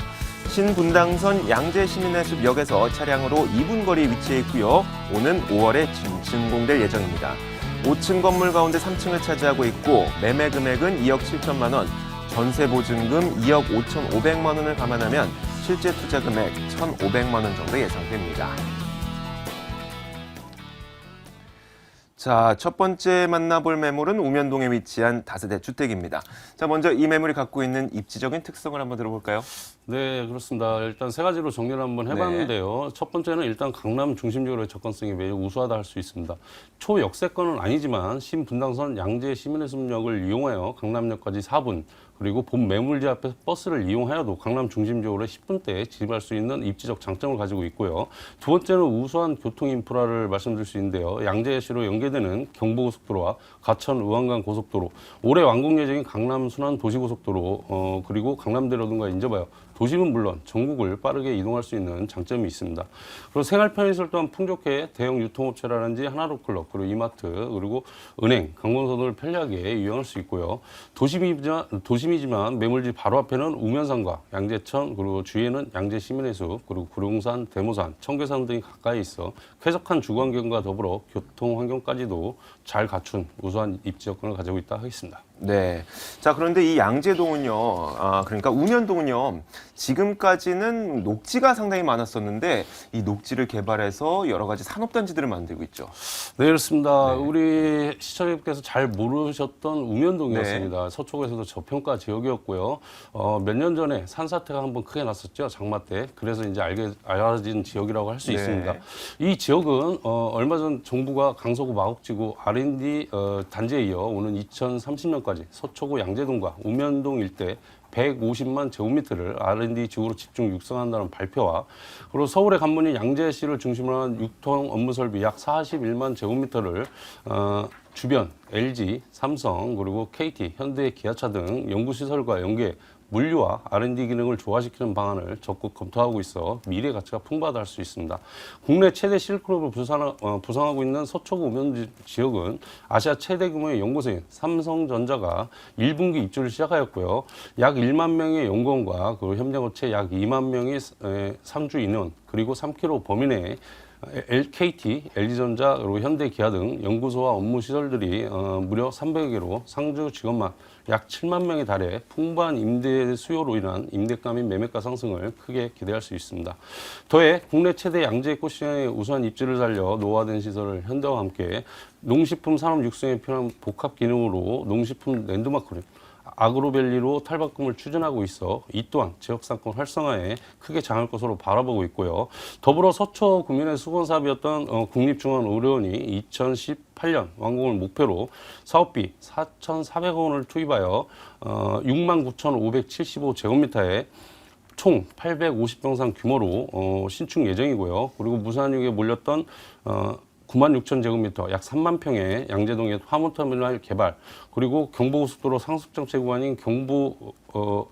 신분당선 양재시민의숲역에서 차량으로 2분 거리 위치해 있고요. 오는 5월에 준공될 예정입니다. 5층 건물 가운데 3층을 차지하고 있고 매매 금액은 2억 7천만 원, 전세 보증금 2억 5,500만 원을 감안하면 실제 투자 금액 1,500만 원 정도 예상됩니다. 자, 첫 번째 만나볼 매물은 우면동에 위치한 다세대 주택입니다. 자, 먼저 이 매물이 갖고 있는 입지적인 특성을 한번 들어볼까요? 네, 그렇습니다. 일단 3가지로 정리를 한번 해봤는데요. 첫 번째는 일단 강남 중심적으로의 접근성이 매우 우수하다 할 수 있습니다. 초역세권은 아니지만 신분당선 양재 시민의숲역을 이용하여 강남역까지 4분, 그리고 본 매물지 앞에서 버스를 이용하여도 강남 중심적으로 10분대에 진입할 수 있는 입지적 장점을 가지고 있고요. 두 번째는 우수한 교통 인프라를 말씀드릴 수 있는데요. 양재시로 연계되는 경부고속도로와 가천 의왕간 고속도로, 올해 완공 예정인 강남 순환 도시고속도로, 그리고 강남대로등과 인접하여 도심은 물론 전국을 빠르게 이동할 수 있는 장점이 있습니다. 그리고 생활 편의시설 또한 풍족해 대형 유통업체라든지 하나로클럽, 그리고 이마트, 그리고 은행, 관공서들을 편리하게 이용할 수 있고요. 도심이지만 매물지 바로 앞에는 우면산과 양재천, 그리고 주위에는 양재시민의숲, 그리고 구룡산, 대모산, 청계산 등이 가까이 있어 쾌적한 주거환경과 더불어 교통환경까지도 잘 갖춘 우수한 입지 여건을 가지고 있다 하겠습니다. 네. 자, 그런데 이 양재동은요, 그러니까 우면동은요, 지금까지는 녹지가 상당히 많았었는데 이 녹지를 개발해서 여러 가지 산업단지들을 만들고 있죠. 네, 그렇습니다. 네. 우리 시청자님께서 잘 모르셨던 우면동이었습니다. 서초구에서도 저평가 지역이었고요. 몇 년 전에 산사태가 한번 크게 났었죠. 장마 때. 그래서 이제 알려진 지역이라고 할 수 네. 있습니다. 이 지역은 얼마 전 정부가 강서구 마곡지구 R&D 단지에 이어 오는 2030년까지 서초구 양재동과 우면동 일대 150만 제곱미터를 R&D 지구로 집중 육성한다는 발표와 그리고 서울의 관문인 양재시를 중심으로 한 육통 업무 설비 약 41만 제곱미터를 주변 LG, 삼성, 그리고 KT, 현대, 기아차 등 연구시설과 연계 물류와 R&D 기능을 조화시키는 방안을 적극 검토하고 있어 미래 가치가 풍부하다 할 수 있습니다. 국내 최대 실크롭을 부상하고 있는 서초구 우면 지역은 아시아 최대 규모의 연구소인 삼성전자가 1분기 입주를 시작하였고요. 약 1만 명의 연구원과 그리고 협력업체 약 2만 명의 상주 인원 그리고 3km 범위 내에 KT, LG전자, 그리고 현대, 기아 등 연구소와 업무 시설들이 무려 300여 개로 상주 직원만 약 7만 명에 달해 풍부한 임대 수요로 인한 임대가 및 매매가 상승을 크게 기대할 수 있습니다. 더해 국내 최대 양재 꽃시장의 우수한 입지를 살려 노후화된 시설을 현대와 함께 농식품 산업 육성에 필요한 복합 기능으로 농식품 랜드마크를 아그로밸리로 탈바꿈을 추진하고 있어 이 또한 지역상권 활성화에 크게 장할 것으로 바라보고 있고요. 더불어 서초 구민의 수건 사업이었던 국립중앙의료원이 2018년 완공을 목표로 사업비 4,400억 원을 투입하여 69,575제곱미터에 총 850병상 규모로 신축 예정이고요. 그리고 무산육에 몰렸던 96,000제곱미터, 약 3만 평의 양재동의 화물터미널 개발, 그리고 경부고속도로 상습정체 구간인 경부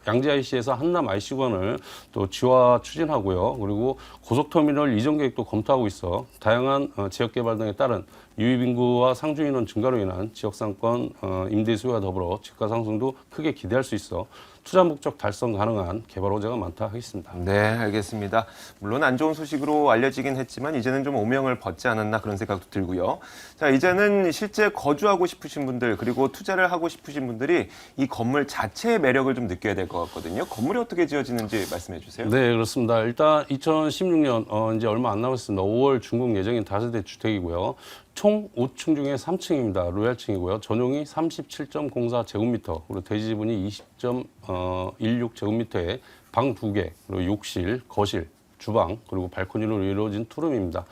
양재 IC에서 한남 IC 구간을 또 지화 추진하고요. 그리고 고속터미널 이전 계획도 검토하고 있어 다양한 지역 개발 등에 따른 유입 인구와 상주 인원 증가로 인한 지역 상권 임대 수요와 더불어 집가 상승도 크게 기대할 수 있어 투자 목적 달성 가능한 개발 호재가 많다 하겠습니다. 네, 알겠습니다. 물론 안 좋은 소식으로 알려지긴 했지만 이제는 좀 오명을 벗지 않았나 그런 생각도 들고요. 자, 이제는 실제 거주하고 싶으신 분들 그리고 투자를 하고 싶으신 분들이 이 건물 자체의 매력을 좀 느껴야 될 것 같거든요. 건물이 어떻게 지어지는지 말씀해 주세요. 네, 그렇습니다. 일단 2016년 이제 얼마 안 남았습니다. 5월 준공 예정인 다세대 주택이고요. 총 5층 중에 3층입니다. 로얄층이고요. 전용이 37.04제곱미터, 그리고 대지 지분이 20.16제곱미터에 방 2개, 그리고 욕실, 거실, 주방, 그리고 발코니로 이루어진 투룸입니다.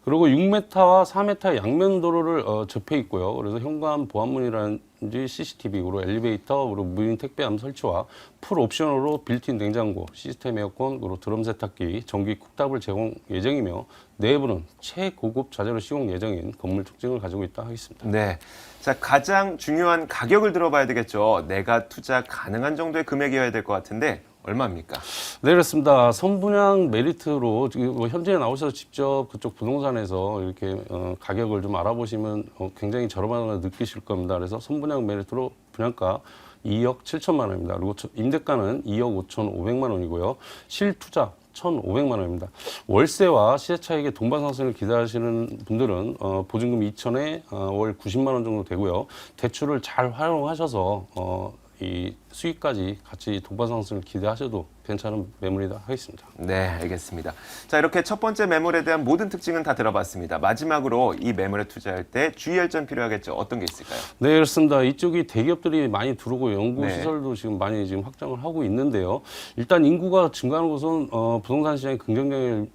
그리고 6m와 4m의 양면 도로를 접해 있고요. 그래서 현관 보안문이라든지 CCTV, 그리고 엘리베이터, 그리고 무인 택배함 설치와 풀 옵션으로 빌트인 냉장고, 시스템 에어컨, 그리고 드럼 세탁기, 전기 쿡탑을 제공 예정이며 내부는 최고급 자재로 시공 예정인 건물 특징을 가지고 있다 하겠습니다. 네. 자, 가장 중요한 가격을 들어봐야 되겠죠. 내가 투자 가능한 정도의 금액이어야 될 것 같은데 얼마입니까? 네, 그렇습니다. 선분양 메리트로 지금 현지에 나오셔서 직접 그쪽 부동산에서 이렇게 가격을 좀 알아보시면 굉장히 저렴하다고 느끼실 겁니다. 그래서 선분양 메리트로 분양가 2억 7천만 원입니다. 그리고 임대가는 2억 5,500만 원이고요. 실투자 1,500만 원입니다. 월세와 시세 차익의 동반 상승을 기대하시는 분들은 보증금 2천에 월 90만 원 정도 되고요. 대출을 잘 활용하셔서 이 수익까지 같이 동반 상승을 기대하셔도 괜찮은 매물이다 하겠습니다. 네, 알겠습니다. 자, 이렇게 첫 번째 매물에 대한 모든 특징은 다 들어봤습니다. 마지막으로 이 매물에 투자할 때 주의할 점 필요하겠죠. 어떤 게 있을까요? 네, 그렇습니다. 이쪽이 대기업들이 많이 들어오고 연구시설도 네. 지금 많이 지금 확장을 하고 있는데요. 일단 인구가 증가하는 것은 부동산 시장에 긍정적인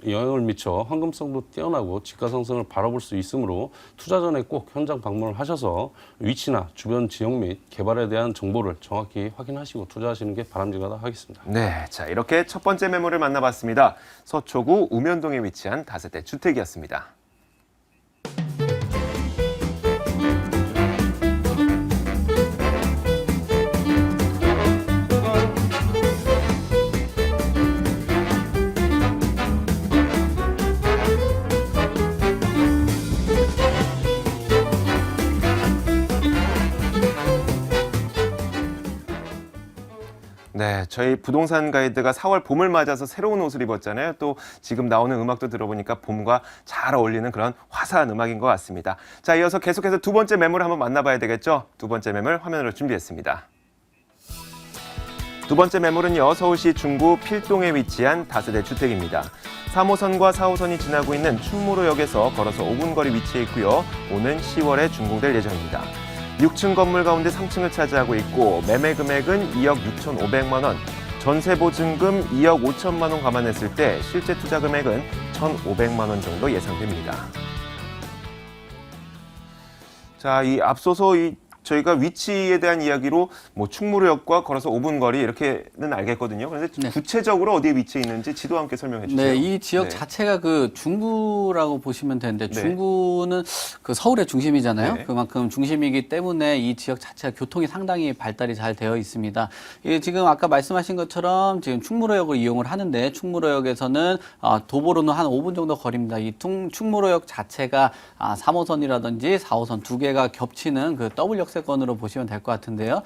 영향을 미쳐 황금성도 뛰어나고 집가 상승을 바라볼 수 있으므로 투자 전에 꼭 현장 방문을 하셔서 위치나 주변 지역 및 개발에 대한 정보를 정확히 확인하시고 투자하시는 게 바람직하다 하겠습니다. 네, 자, 이렇게 첫 번째 매물을 만나봤습니다. 서초구 우면동에 위치한 다세대 주택이었습니다. 네, 저희 부동산 가이드가 4월 봄을 맞아서 새로운 옷을 입었잖아요. 또 지금 나오는 음악도 들어보니까 봄과 잘 어울리는 그런 화사한 음악인 것 같습니다. 자, 이어서 계속해서 두 번째 매물 한번 만나봐야 되겠죠? 두 번째 매물 화면으로 준비했습니다. 두 번째 매물은요, 서울시 중구 필동에 위치한 다세대 주택입니다. 3호선과 4호선이 지나고 있는 충무로역에서 걸어서 5분 거리 위치해 있고요. 오는 10월에 준공될 예정입니다. 6층 건물 가운데 3층을 차지하고 있고 매매 금액은 2억 6,500만 원, 전세 보증금 2억 5천만 원 감안했을 때 실제 투자 금액은 1,500만 원 정도 예상됩니다. 자, 이 앞서서 저희가 위치에 대한 이야기로 뭐 충무로역과 걸어서 5분 거리 이렇게는 알겠거든요. 그런데 네. 구체적으로 어디에 위치해 있는지 지도와 함께 설명해 주세요. 네, 이 지역 자체가 그 중구라고 보시면 되는데 중구는 그 서울의 중심이잖아요. 네. 그만큼 중심이기 때문에 이 지역 자체가 교통이 상당히 발달이 잘 되어 있습니다. 이 지금 아까 말씀하신 것처럼 지금 충무로역을 이용을 하는데 충무로역에서는 도보로는 한 5분 정도 거리입니다. 이 충무로역 자체가 3호선이라든지 4호선 두 개가 겹치는 그 더블 역세권으로 보시면 될 것 같은데요.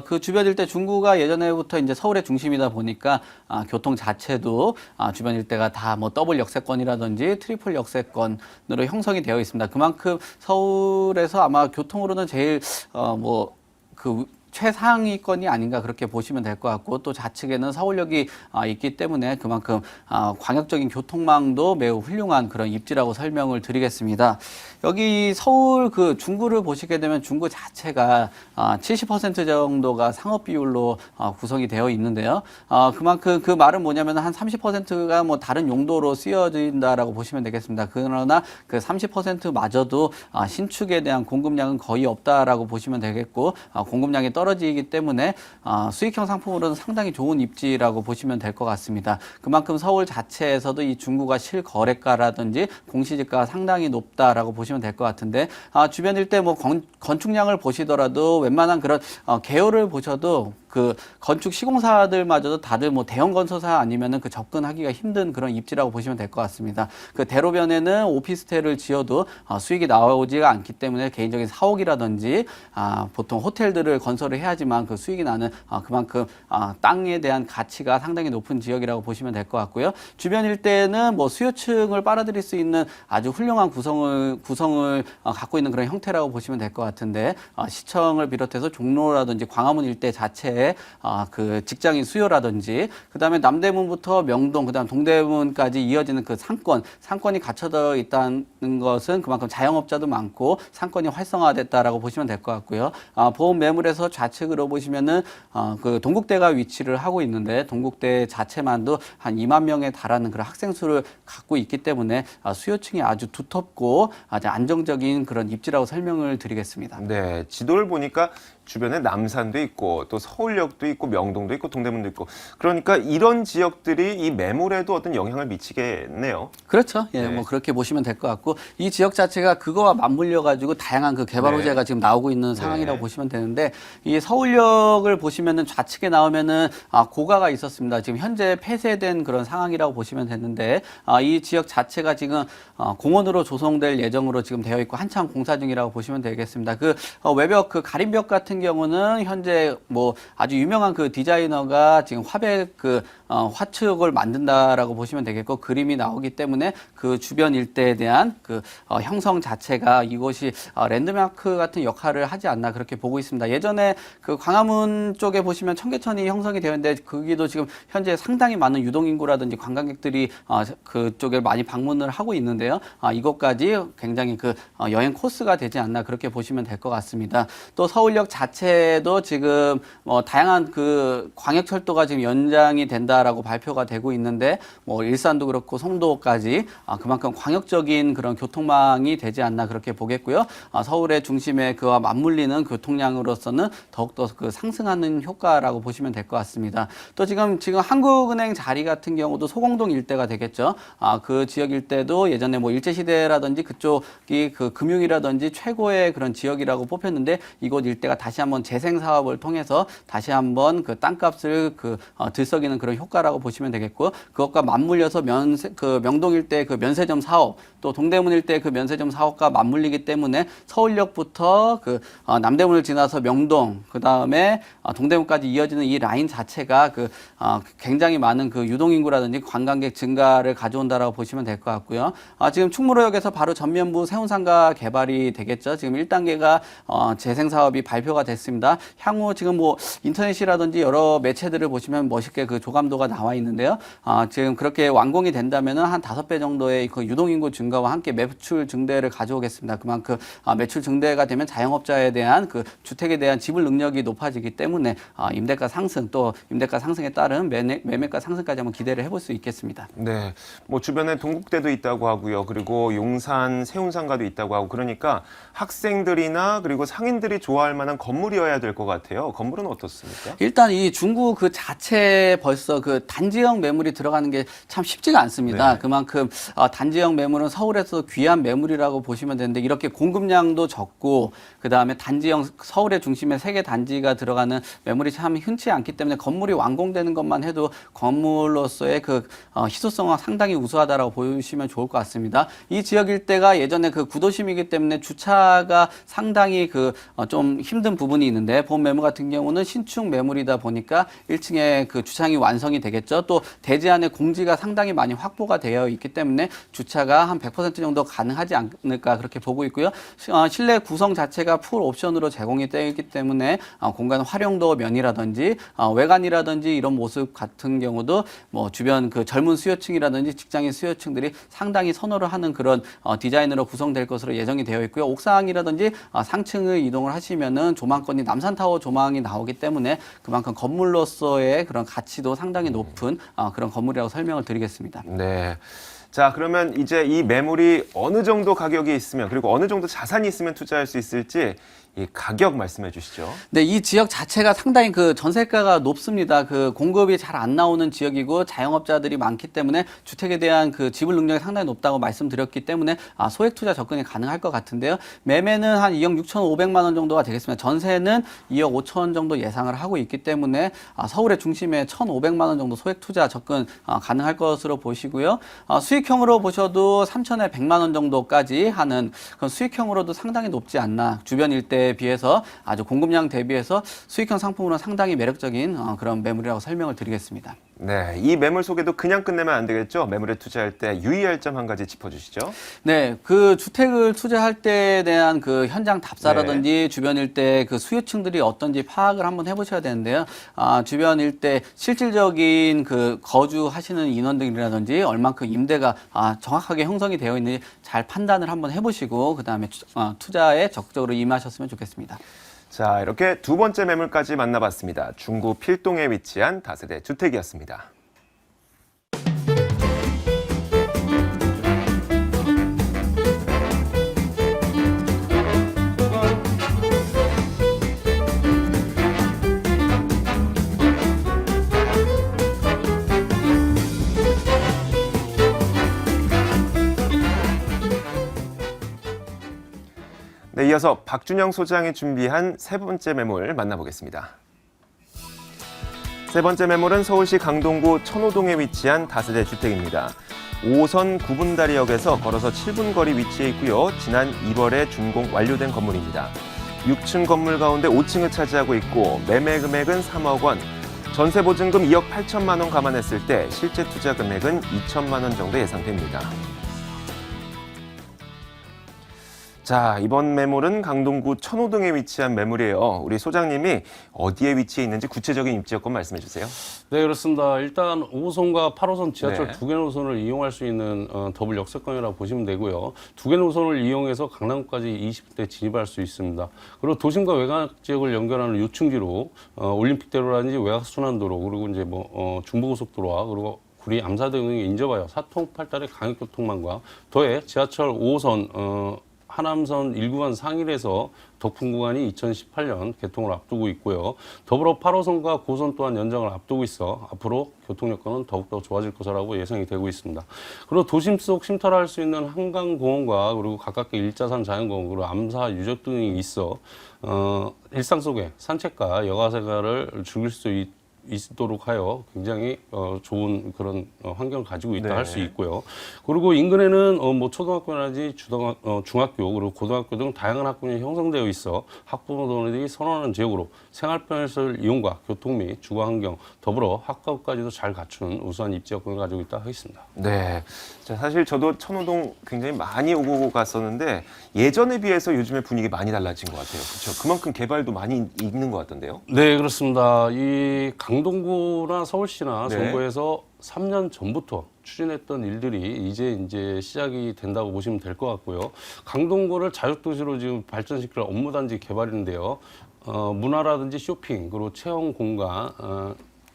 그 주변 일대 중구가 예전에부터 이제 서울의 중심이다 보니까 교통 자체도 주변 일대가 다 뭐 더블 역세권이라든지 트리플 역세권으로 형성이 되어 있습니다. 그만큼 서울에서 아마 교통으로는 제일 최상위권이 아닌가 그렇게 보시면 될 것 같고 또 좌측에는 서울역이 있기 때문에 그만큼 광역적인 교통망도 매우 훌륭한 그런 입지라고 설명을 드리겠습니다. 여기 서울 그 중구를 보시게 되면 중구 자체가 70% 정도가 상업 비율로 구성이 되어 있는데요. 그만큼 그 말은 뭐냐면 한 30%가 뭐 다른 용도로 쓰여진다라고 보시면 되겠습니다. 그러나 그 30%마저도 신축에 대한 공급량은 거의 없다라고 보시면 되겠고 공급량이 떨어지기 때문에 수익형 상품으로는 상당히 좋은 입지라고 보시면 될 것 같습니다. 그만큼 서울 자체에서도 이 중구가 실거래가라든지 공시지가가 상당히 높다라고 보시면 될 것 같은데 주변 일대 뭐 건축량을 보시더라도 웬만한 그런 개요를 보셔도 그 건축 시공사들마저도 다들 뭐 대형 건설사 아니면은 그 접근하기가 힘든 그런 입지라고 보시면 될 것 같습니다. 그 대로변에는 오피스텔을 지어도 수익이 나오지가 않기 때문에 개인적인 사옥이라든지 보통 호텔들을 건설을 해야지만 그 수익이 나는 그만큼 땅에 대한 가치가 상당히 높은 지역이라고 보시면 될 것 같고요. 주변 일대는 뭐 수요층을 빨아들일 수 있는 아주 훌륭한 구성을 갖고 있는 그런 형태라고 보시면 될 것 같은데 시청을 비롯해서 종로라든지 광화문 일대 자체에 그 직장인 수요라든지 그다음에 남대문부터 명동 그다음 동대문까지 이어지는 그 상권이 갖춰져 있다는 것은 그만큼 자영업자도 많고 상권이 활성화됐다라고 보시면 될 것 같고요. 보험 매물에서 좌측으로 보시면은 그 동국대가 위치를 하고 있는데 동국대 자체만도 한 2만 명에 달하는 그런 학생 수를 갖고 있기 때문에 수요층이 아주 두텁고 아주 안정적인 그런 입지라고 설명을 드리겠습니다. 네, 지도를 보니까 주변에 남산도 있고 또 서울역도 있고 명동도 있고 동대문도 있고 그러니까 이런 지역들이 이 매물에도 어떤 영향을 미치겠네요. 그렇죠. 예, 네. 뭐 그렇게 보시면 될 것 같고 이 지역 자체가 그거와 맞물려 가지고 다양한 그 개발 네. 호재가 지금 나오고 있는 상황이라고 보시면 되는데 이 서울역을 보시면은 좌측에 나오면은 고가가 있었습니다. 지금 현재 폐쇄된 그런 상황이라고 보시면 되는데 이 지역 자체가 지금 공원으로 조성될 예정으로 지금 되어 있고 한창 공사 중이라고 보시면 되겠습니다. 그 외벽 그 가림벽 같은 경우는 현재 뭐 아주 유명한 그 디자이너가 지금 화백 그 화축을 만든다라고 보시면 되겠고 그림이 나오기 때문에 그 주변 일대에 대한 그 형성 자체가 이곳이 랜드마크 같은 역할을 하지 않나 그렇게 보고 있습니다. 예전에 그 광화문 쪽에 보시면 청계천이 형성이 되었는데 거기도 지금 현재 상당히 많은 유동인구라든지 관광객들이 그쪽에 많이 방문을 하고 있는데요. 이것까지 굉장히 그 여행 코스가 되지 않나 그렇게 보시면 될 것 같습니다. 또 서울역 자체도 지금 다양한 그 광역철도가 지금 연장이 된다라고 발표가 되고 있는데 뭐 일산도 그렇고 송도까지 그만큼 광역적인 그런 교통망이 되지 않나 그렇게 보겠고요. 서울의 중심에 그와 맞물리는 교통량으로서는 더욱더 그 상승하는 효과라고 보시면 될 것 같습니다. 또 지금 한국은행 자리 같은 경우도 소공동 일대가 되겠죠. 그 지역 일대도 예전에 뭐 일제시대라든지 그쪽이 그 금융이라든지 최고의 그런 지역이라고 뽑혔는데 이곳 일대가 다시 한번 재생 사업을 통해서 다시 한번 그 땅값을 들썩이는 그런 효과라고 보시면 되겠고 그것과 맞물려서 명동 일대 그 면세점 사업 또 동대문 일대 그 면세점 사업과 맞물리기 때문에 서울역부터 그 남대문을 지나서 명동, 그 다음에 동대문까지 이어지는 이 라인 자체가 그 굉장히 많은 그 유동인구라든지 관광객 증가를 가져온다라고 보시면 될 것 같고요. 지금 충무로역에서 바로 전면부 세운상가 개발이 되겠죠. 지금 1단계가 재생 사업이 발표가 됐습니다. 향후 지금 뭐 인터넷이라든지 여러 매체들을 보시면 멋있게 그 조감도가 나와 있는데요. 지금 그렇게 완공이 된다면은 한 5배 정도의 그 유동인구 증가와 함께 매출 증대를 가져오겠습니다. 그만큼 매출 증대가 되면 자영업자에 대한 그 주택에 대한 지불 능력이 높아지기 때문에 임대가 상승 또 임대가 상승에 따른 매매가 상승까지 한번 기대를 해볼 수 있겠습니다. 네, 뭐 주변에 동국대도 있다고 하고요. 그리고 용산 세운상가도 있다고 하고 그러니까 학생들이나 그리고 상인들이 좋아할 만한 건물이어야 될 것 같아요. 건물은 어떻습니까? 일단 이 중구 그 자체 벌써 그 단지형 매물이 들어가는 게 참 쉽지가 않습니다. 네. 그만큼 단지형 매물은 서울에서 귀한 매물이라고 보시면 되는데 이렇게 공급량도 적고 그 다음에 단지형 서울의 중심에 3개 단지가 들어가는 매물이 참 흔치 않기 때문에 건물이 완공되는 것만 해도 건물로서의 그 희소성은 상당히 우수하다라고 보시면 좋을 것 같습니다. 이 지역 일대가 예전에 그 구도심이기 때문에 주차가 상당히 그 좀 힘든 부분이 있는데 본 매물 같은 경우는 신축 매물이다 보니까 1층에 그 주차장이 완성이 되겠죠. 또 대지 안에 공지가 상당히 많이 확보가 되어 있기 때문에 주차가 한 100% 정도 가능하지 않을까 그렇게 보고 있고요. 실내 구성 자체가 풀 옵션으로 제공이 되어 있기 때문에 공간 활용도 면이라든지 외관이라든지 이런 모습 같은 경우도 뭐 주변 그 젊은 수요층이라든지 직장인 수요층들이 상당히 선호를 하는 그런 디자인으로 구성될 것으로 예정이 되어 있고요. 옥상이라든지 상층을 이동을 하시면은 조망권이 남산타워 조망이 나오기 때문에 그만큼 건물로서의 그런 가치도 상당히 높은 그런 건물이라고 설명을 드리겠습니다. 네. 자, 그러면 이제 이 매물이 어느 정도 가격이 있으면 그리고 어느 정도 자산이 있으면 투자할 수 있을지 이 가격 말씀해 주시죠. 네, 이 지역 자체가 상당히 그 전세가가 높습니다. 그 공급이 잘 안 나오는 지역이고 자영업자들이 많기 때문에 주택에 대한 그 지불 능력이 상당히 높다고 말씀드렸기 때문에 소액 투자 접근이 가능할 것 같은데요. 매매는 한 2억 6,500만 원 정도가 되겠습니다. 전세는 2억 5천 원 정도 예상을 하고 있기 때문에 서울의 중심에 1,500만 원 정도 소액 투자 접근 가능할 것으로 보시고요. 수익형으로 보셔도 3천에 100만 원 정도까지 하는 그런 수익형으로도 상당히 높지 않나. 주변 일대에 비해서 아주 공급량 대비해서 수익형 상품으로 상당히 매력적인 그런 매물이라고 설명을 드리겠습니다. 네, 이 매물 소개도 그냥 끝내면 안 되겠죠. 매물에 투자할 때 유의할 점 한 가지 짚어주시죠. 네, 그 주택을 투자할 때에 대한 그 현장 답사라든지 주변 일대 그 수요층들이 어떤지 파악을 한번 해보셔야 되는데요. 주변 일대 실질적인 그 거주하시는 인원들이라든지 얼만큼 임대가 정확하게 형성이 되어 있는지 잘 판단을 한번 해보시고 그 다음에 투자에 적극적으로 임하셨으면 좋겠습니다. 자, 이렇게 두 번째 매물까지 만나봤습니다. 중구 필동에 위치한 다세대 주택이었습니다. 네, 이어서 박준영 소장이 준비한 세 번째 매물 만나보겠습니다. 세 번째 매물은 서울시 강동구 천호동에 위치한 다세대 주택입니다. 5호선 구분다리역에서 걸어서 7분 거리 위치해 있고요. 지난 2월에 준공 완료된 건물입니다. 6층 건물 가운데 5층을 차지하고 있고 매매 금액은 3억 원, 전세 보증금 2억 8천만 원 감안했을 때 실제 투자 금액은 2천만 원 정도 예상됩니다. 자, 이번 매물은 강동구 천호동에 위치한 매물이에요. 우리 소장님이 어디에 위치해 있는지 구체적인 입지 여건 말씀해 주세요. 네, 그렇습니다. 일단 5호선과 8호선 지하철 네. 두 개 노선을 이용할 수 있는 더블 역세권이라고 보시면 되고요. 두 개 노선을 이용해서 강남까지 20대 진입할 수 있습니다. 그리고 도심과 외곽 지역을 연결하는 유충지로 올림픽대로라든지 외곽순환도로 그리고 이제 중부고속도로와 그리고 구리 암사대 등이 인접하여 사통팔달의 광역교통망과 더해 지하철 5호선 하남선 1구간 상일에서 덕풍 구간이 2018년 개통을 앞두고 있고요. 더불어 8호선과 9호선 또한 연장을 앞두고 있어 앞으로 교통 여건은 더욱더 좋아질 것이라고 예상이 되고 있습니다. 그리고 도심 속 쉼터를 할 수 있는 한강공원과 그리고 가깝게 일자산 자연공원 그리고 암사 유적 등이 있어 일상 속에 산책과 여가 생활을 즐길 수 있도록 하여 굉장히 좋은 그런 환경을 가지고 있다 네. 할 수 있고요. 그리고 인근에는 뭐 초등학교라든지 중학교 그리고 고등학교 등 다양한 학군이 형성되어 있어 학부모들이 선호하는 지역으로 생활편의시설 이용과 교통 및 주거 환경 더불어 학과까지도 잘 갖춘 우수한 입지 여건을 가지고 있다 하겠습니다. 네. 자, 사실 저도 천호동 굉장히 많이 오고 갔었는데 예전에 비해서 요즘에 분위기 많이 달라진 것 같아요. 그렇죠? 그만큼 개발도 많이 있는 것 같던데요. 네, 그렇습니다. 이 강동구나 서울시나 네. 정부에서 3년 전부터 추진했던 일들이 이제 시작이 된다고 보시면 될 것 같고요. 강동구를 자율도시로 지금 발전시킬 업무단지 개발인데요. 문화라든지 쇼핑, 그리고 체험 공간,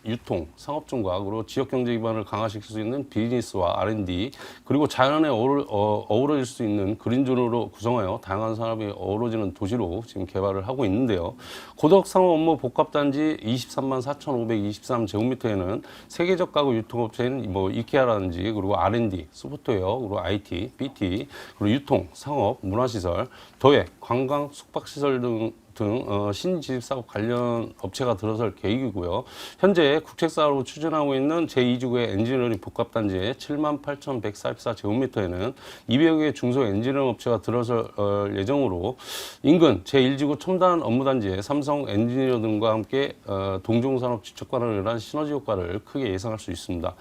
유통, 상업종과 그리고 지역 경제 기반을 강화시킬 수 있는 비즈니스와 R&D 그리고 자연에 어우러질 수 있는 그린존으로 구성하여 다양한 산업이 어우러지는 도시로 지금 개발을 하고 있는데요. 고덕 상업 업무 복합단지 23만 4,523제곱미터에는 세계적 가구 유통업체인 뭐 이케아라든지 그리고 R&D, 소프트웨어, 그리고 IT, BT, 그리고 유통, 상업, 문화시설, 더해 관광, 숙박시설 등 신지집사업 관련 업체가 들어설 계획이고요. 현재 국책사업으로 추진하고 있는 제2지구의 엔지니어링 복합단지의 78,144제곱미터에는 200여 개의 중소 엔지니어링 업체가 들어설 예정으로 인근 제1지구 첨단 업무단지의 삼성 엔지니어 등과 함께 동종산업 지척과를 위한 시너지 효과를 크게 예상할 수 있습니다.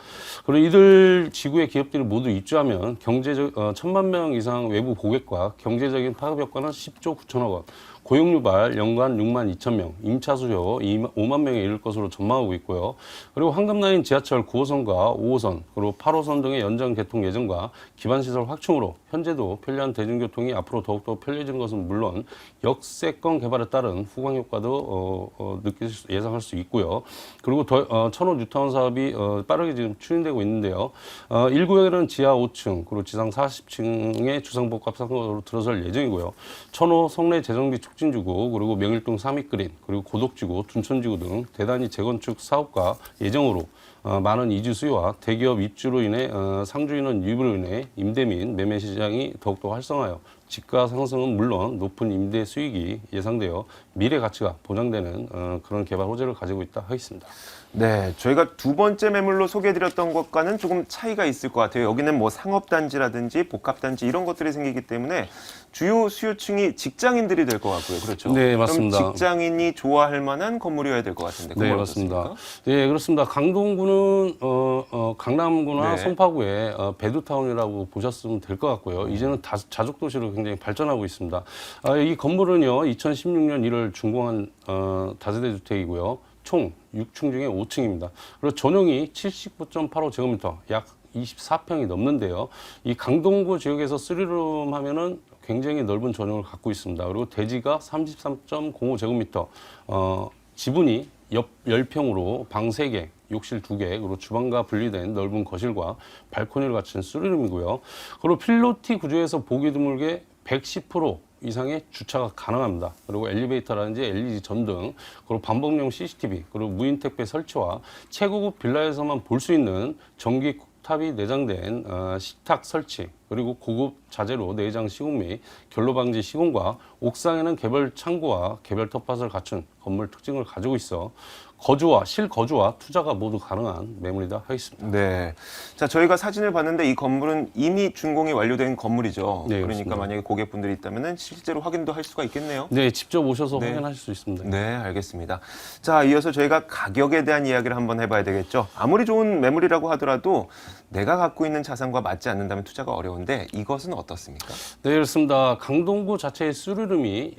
그리고 이들 지구의 기업들이 모두 입주하면 경제적 1,000만 명 이상 외부 고객과 경제적인 파급 효과는 10조 9천억 원. 고용 유발 연간 6만 2천 명, 임차 수요 5만 명에 이를 것으로 전망하고 있고요. 그리고 황금라인 지하철 9호선과 5호선, 그리고 8호선 등의 연장 개통 예정과 기반시설 확충으로 현재도 편리한 대중교통이 앞으로 더욱더 편리해지는 것은 물론 역세권 개발에 따른 후광 효과도 예상할 수 있고요. 그리고 천호 뉴타운 사업이 빠르게 지금 추진되고 있는데요. 1구역에는 지하 5층, 그리고 지상 40층의 주상복합 상가로 들어설 예정이고요. 천호 성내 재정비 촉진지구, 그리고 명일동 삼익그린, 그리고 고덕지구, 둔천지구 등 대단히 재건축 사업과 예정으로 많은 이주 수요와 대기업 입주로 인해 상주 인원 유입으로 인해 임대 및 매매 시장이 더욱더 활성화하여 집가 상승은 물론 높은 임대 수익이 예상되어 미래 가치가 보장되는 그런 개발 호재를 가지고 있다 하겠습니다. 네, 저희가 두 번째 매물로 소개해드렸던 것과는 조금 차이가 있을 것 같아요. 여기는 뭐 상업단지라든지 복합단지 이런 것들이 생기기 때문에 주요 수요층이 직장인들이 될 것 같고요. 그렇죠? 네, 맞습니다. 그럼 직장인이 좋아할 만한 건물이어야 될 것 같은데. 네, 맞습니다. 네, 그렇습니다. 강동구는 강남구나 네. 송파구의 배두타운이라고 보셨으면 될 것 같고요. 이제는 자족도시로 굉장히 발전하고 있습니다. 이 건물은요, 2016년 1월 준공한 다세대 주택이고요. 총 6층 중에 5층입니다. 그리고 전용이 79.85제곱미터, 약 24평이 넘는데요. 이 강동구 지역에서 3룸 하면은 굉장히 넓은 전용을 갖고 있습니다. 그리고 대지가 33.05제곱미터, 지분이 옆 10평으로 방 3개, 욕실 2개, 그리고 주방과 분리된 넓은 거실과 발코니를 갖춘 3룸이고요. 그리고 필로티 구조에서 보기 드물게 110% 이상의 주차가 가능합니다. 그리고 엘리베이터라든지 LED 전등, 그리고 반복용 CCTV, 그리고 무인 택배 설치와 최고급 빌라에서만 볼 수 있는 전기 쿡탑이 내장된 식탁 설치, 그리고 고급 자재로 내장 시공 및 결로 방지 시공과 옥상에는 개별 창고와 개별 텃밭을 갖춘 건물 특징을 가지고 있어 실거주와 투자가 모두 가능한 매물이다 하겠습니다. 네. 자, 저희가 사진을 봤는데 이 건물은 이미 준공이 완료된 건물이죠. 네, 그러니까 그렇습니다. 만약에 고객분들이 있다면 실제로 확인도 할 수가 있겠네요. 네, 직접 오셔서 네. 확인하실 수 있습니다. 네, 알겠습니다. 자, 이어서 저희가 가격에 대한 이야기를 한번 해봐야 되겠죠. 아무리 좋은 매물이라고 하더라도 내가 갖고 있는 자산과 맞지 않는다면 투자가 어려운데 이것은 어떻습니까? 네, 그렇습니다. 강동구 자체의 수리름이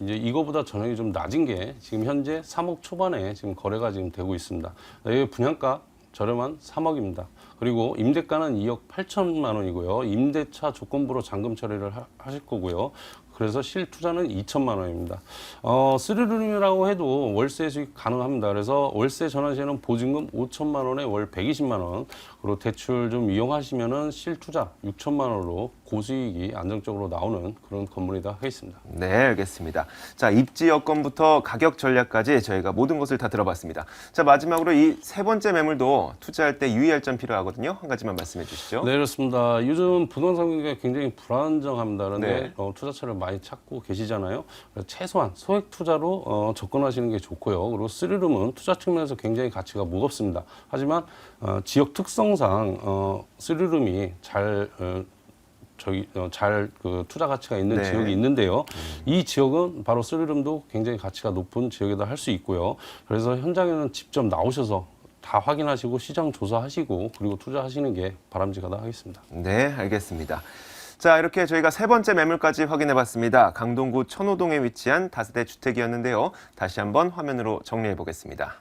이제 이거보다 전형이 좀 낮은 게 지금 현재 3억 초반에 지금 거래가 지금 되고 있습니다. 이 분양가 저렴한 3억입니다. 그리고 임대가는 2억 8천만 원이고요. 임대차 조건부로 잔금 처리를 하실 거고요. 그래서 실투자는 2천만 원입니다. 3룸이라고 해도 월세 수익 가능합니다. 그래서 월세 전환 시에는 보증금 5천만 원에 월 120만 원, 그리고 대출 좀 이용하시면은 실투자 6천만 원으로 고수익이 안정적으로 나오는 그런 건물이다 하겠습니다. 네, 알겠습니다. 자, 입지 여건부터 가격 전략까지 저희가 모든 것을 다 들어봤습니다. 자, 마지막으로 이 세 번째 매물도 투자할 때 유의할 점 필요하거든요. 한 가지만 말씀해 주시죠. 네, 그렇습니다. 요즘 부동산 경기가 굉장히 불안정합니다. 그런데 네. 투자처를 많이 많이 찾고 계시잖아요. 그래서 최소한 소액 투자로 접근하시는 게 좋고요. 그리고 쓰리룸은 투자 측면에서 굉장히 가치가 무겁습니다. 하지만 지역 특성상 쓰리룸이 잘 투자 가치가 있는 네. 지역이 있는데요. 이 지역은 바로 쓰리룸도 굉장히 가치가 높은 지역이다 할 수 있고요. 그래서 현장에는 직접 나오셔서 다 확인하시고 시장 조사하시고 그리고 투자하시는 게 바람직하다 하겠습니다. 네, 알겠습니다. 자, 이렇게 저희가 세 번째 매물까지 확인해봤습니다. 강동구 천호동에 위치한 다세대 주택이었는데요. 다시 한번 화면으로 정리해보겠습니다.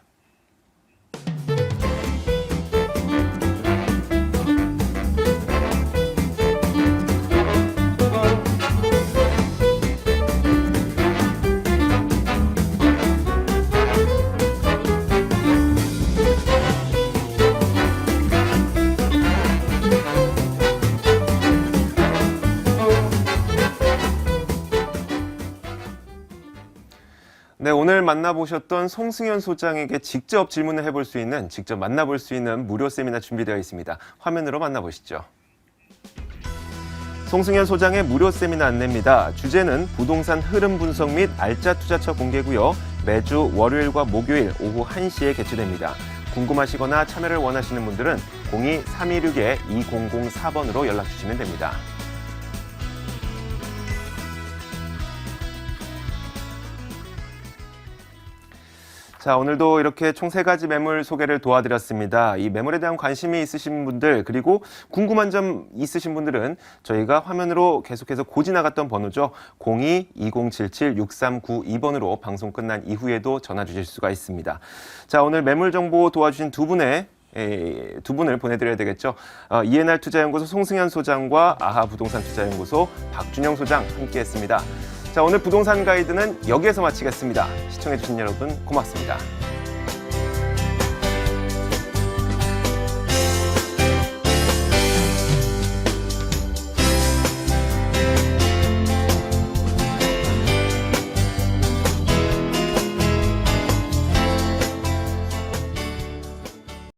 네, 오늘 만나보셨던 송승현 소장에게 직접 질문을 해볼 수 있는, 직접 만나볼 수 있는 무료 세미나 준비되어 있습니다. 화면으로 만나보시죠. 송승현 소장의 무료 세미나 안내입니다. 주제는 부동산 흐름 분석 및 알짜 투자처 공개고요. 매주 월요일과 목요일 오후 1시에 개최됩니다. 궁금하시거나 참여를 원하시는 분들은 02-326-2004번으로 연락 주시면 됩니다. 자, 오늘도 이렇게 총 3가지 매물 소개를 도와드렸습니다. 이 매물에 대한 관심이 있으신 분들, 그리고 궁금한 점 있으신 분들은 저희가 화면으로 계속해서 고지나갔던 번호죠. 02-2077-6392번으로 방송 끝난 이후에도 전화 주실 수가 있습니다. 자, 오늘 매물 정보 도와주신 두 분을 보내드려야 되겠죠. ENR 투자연구소 송승현 소장과 아하 부동산 투자연구소 박준영 소장 함께했습니다. 자, 오늘 부동산 가이드는 여기에서 마치겠습니다. 시청해주신 여러분 고맙습니다.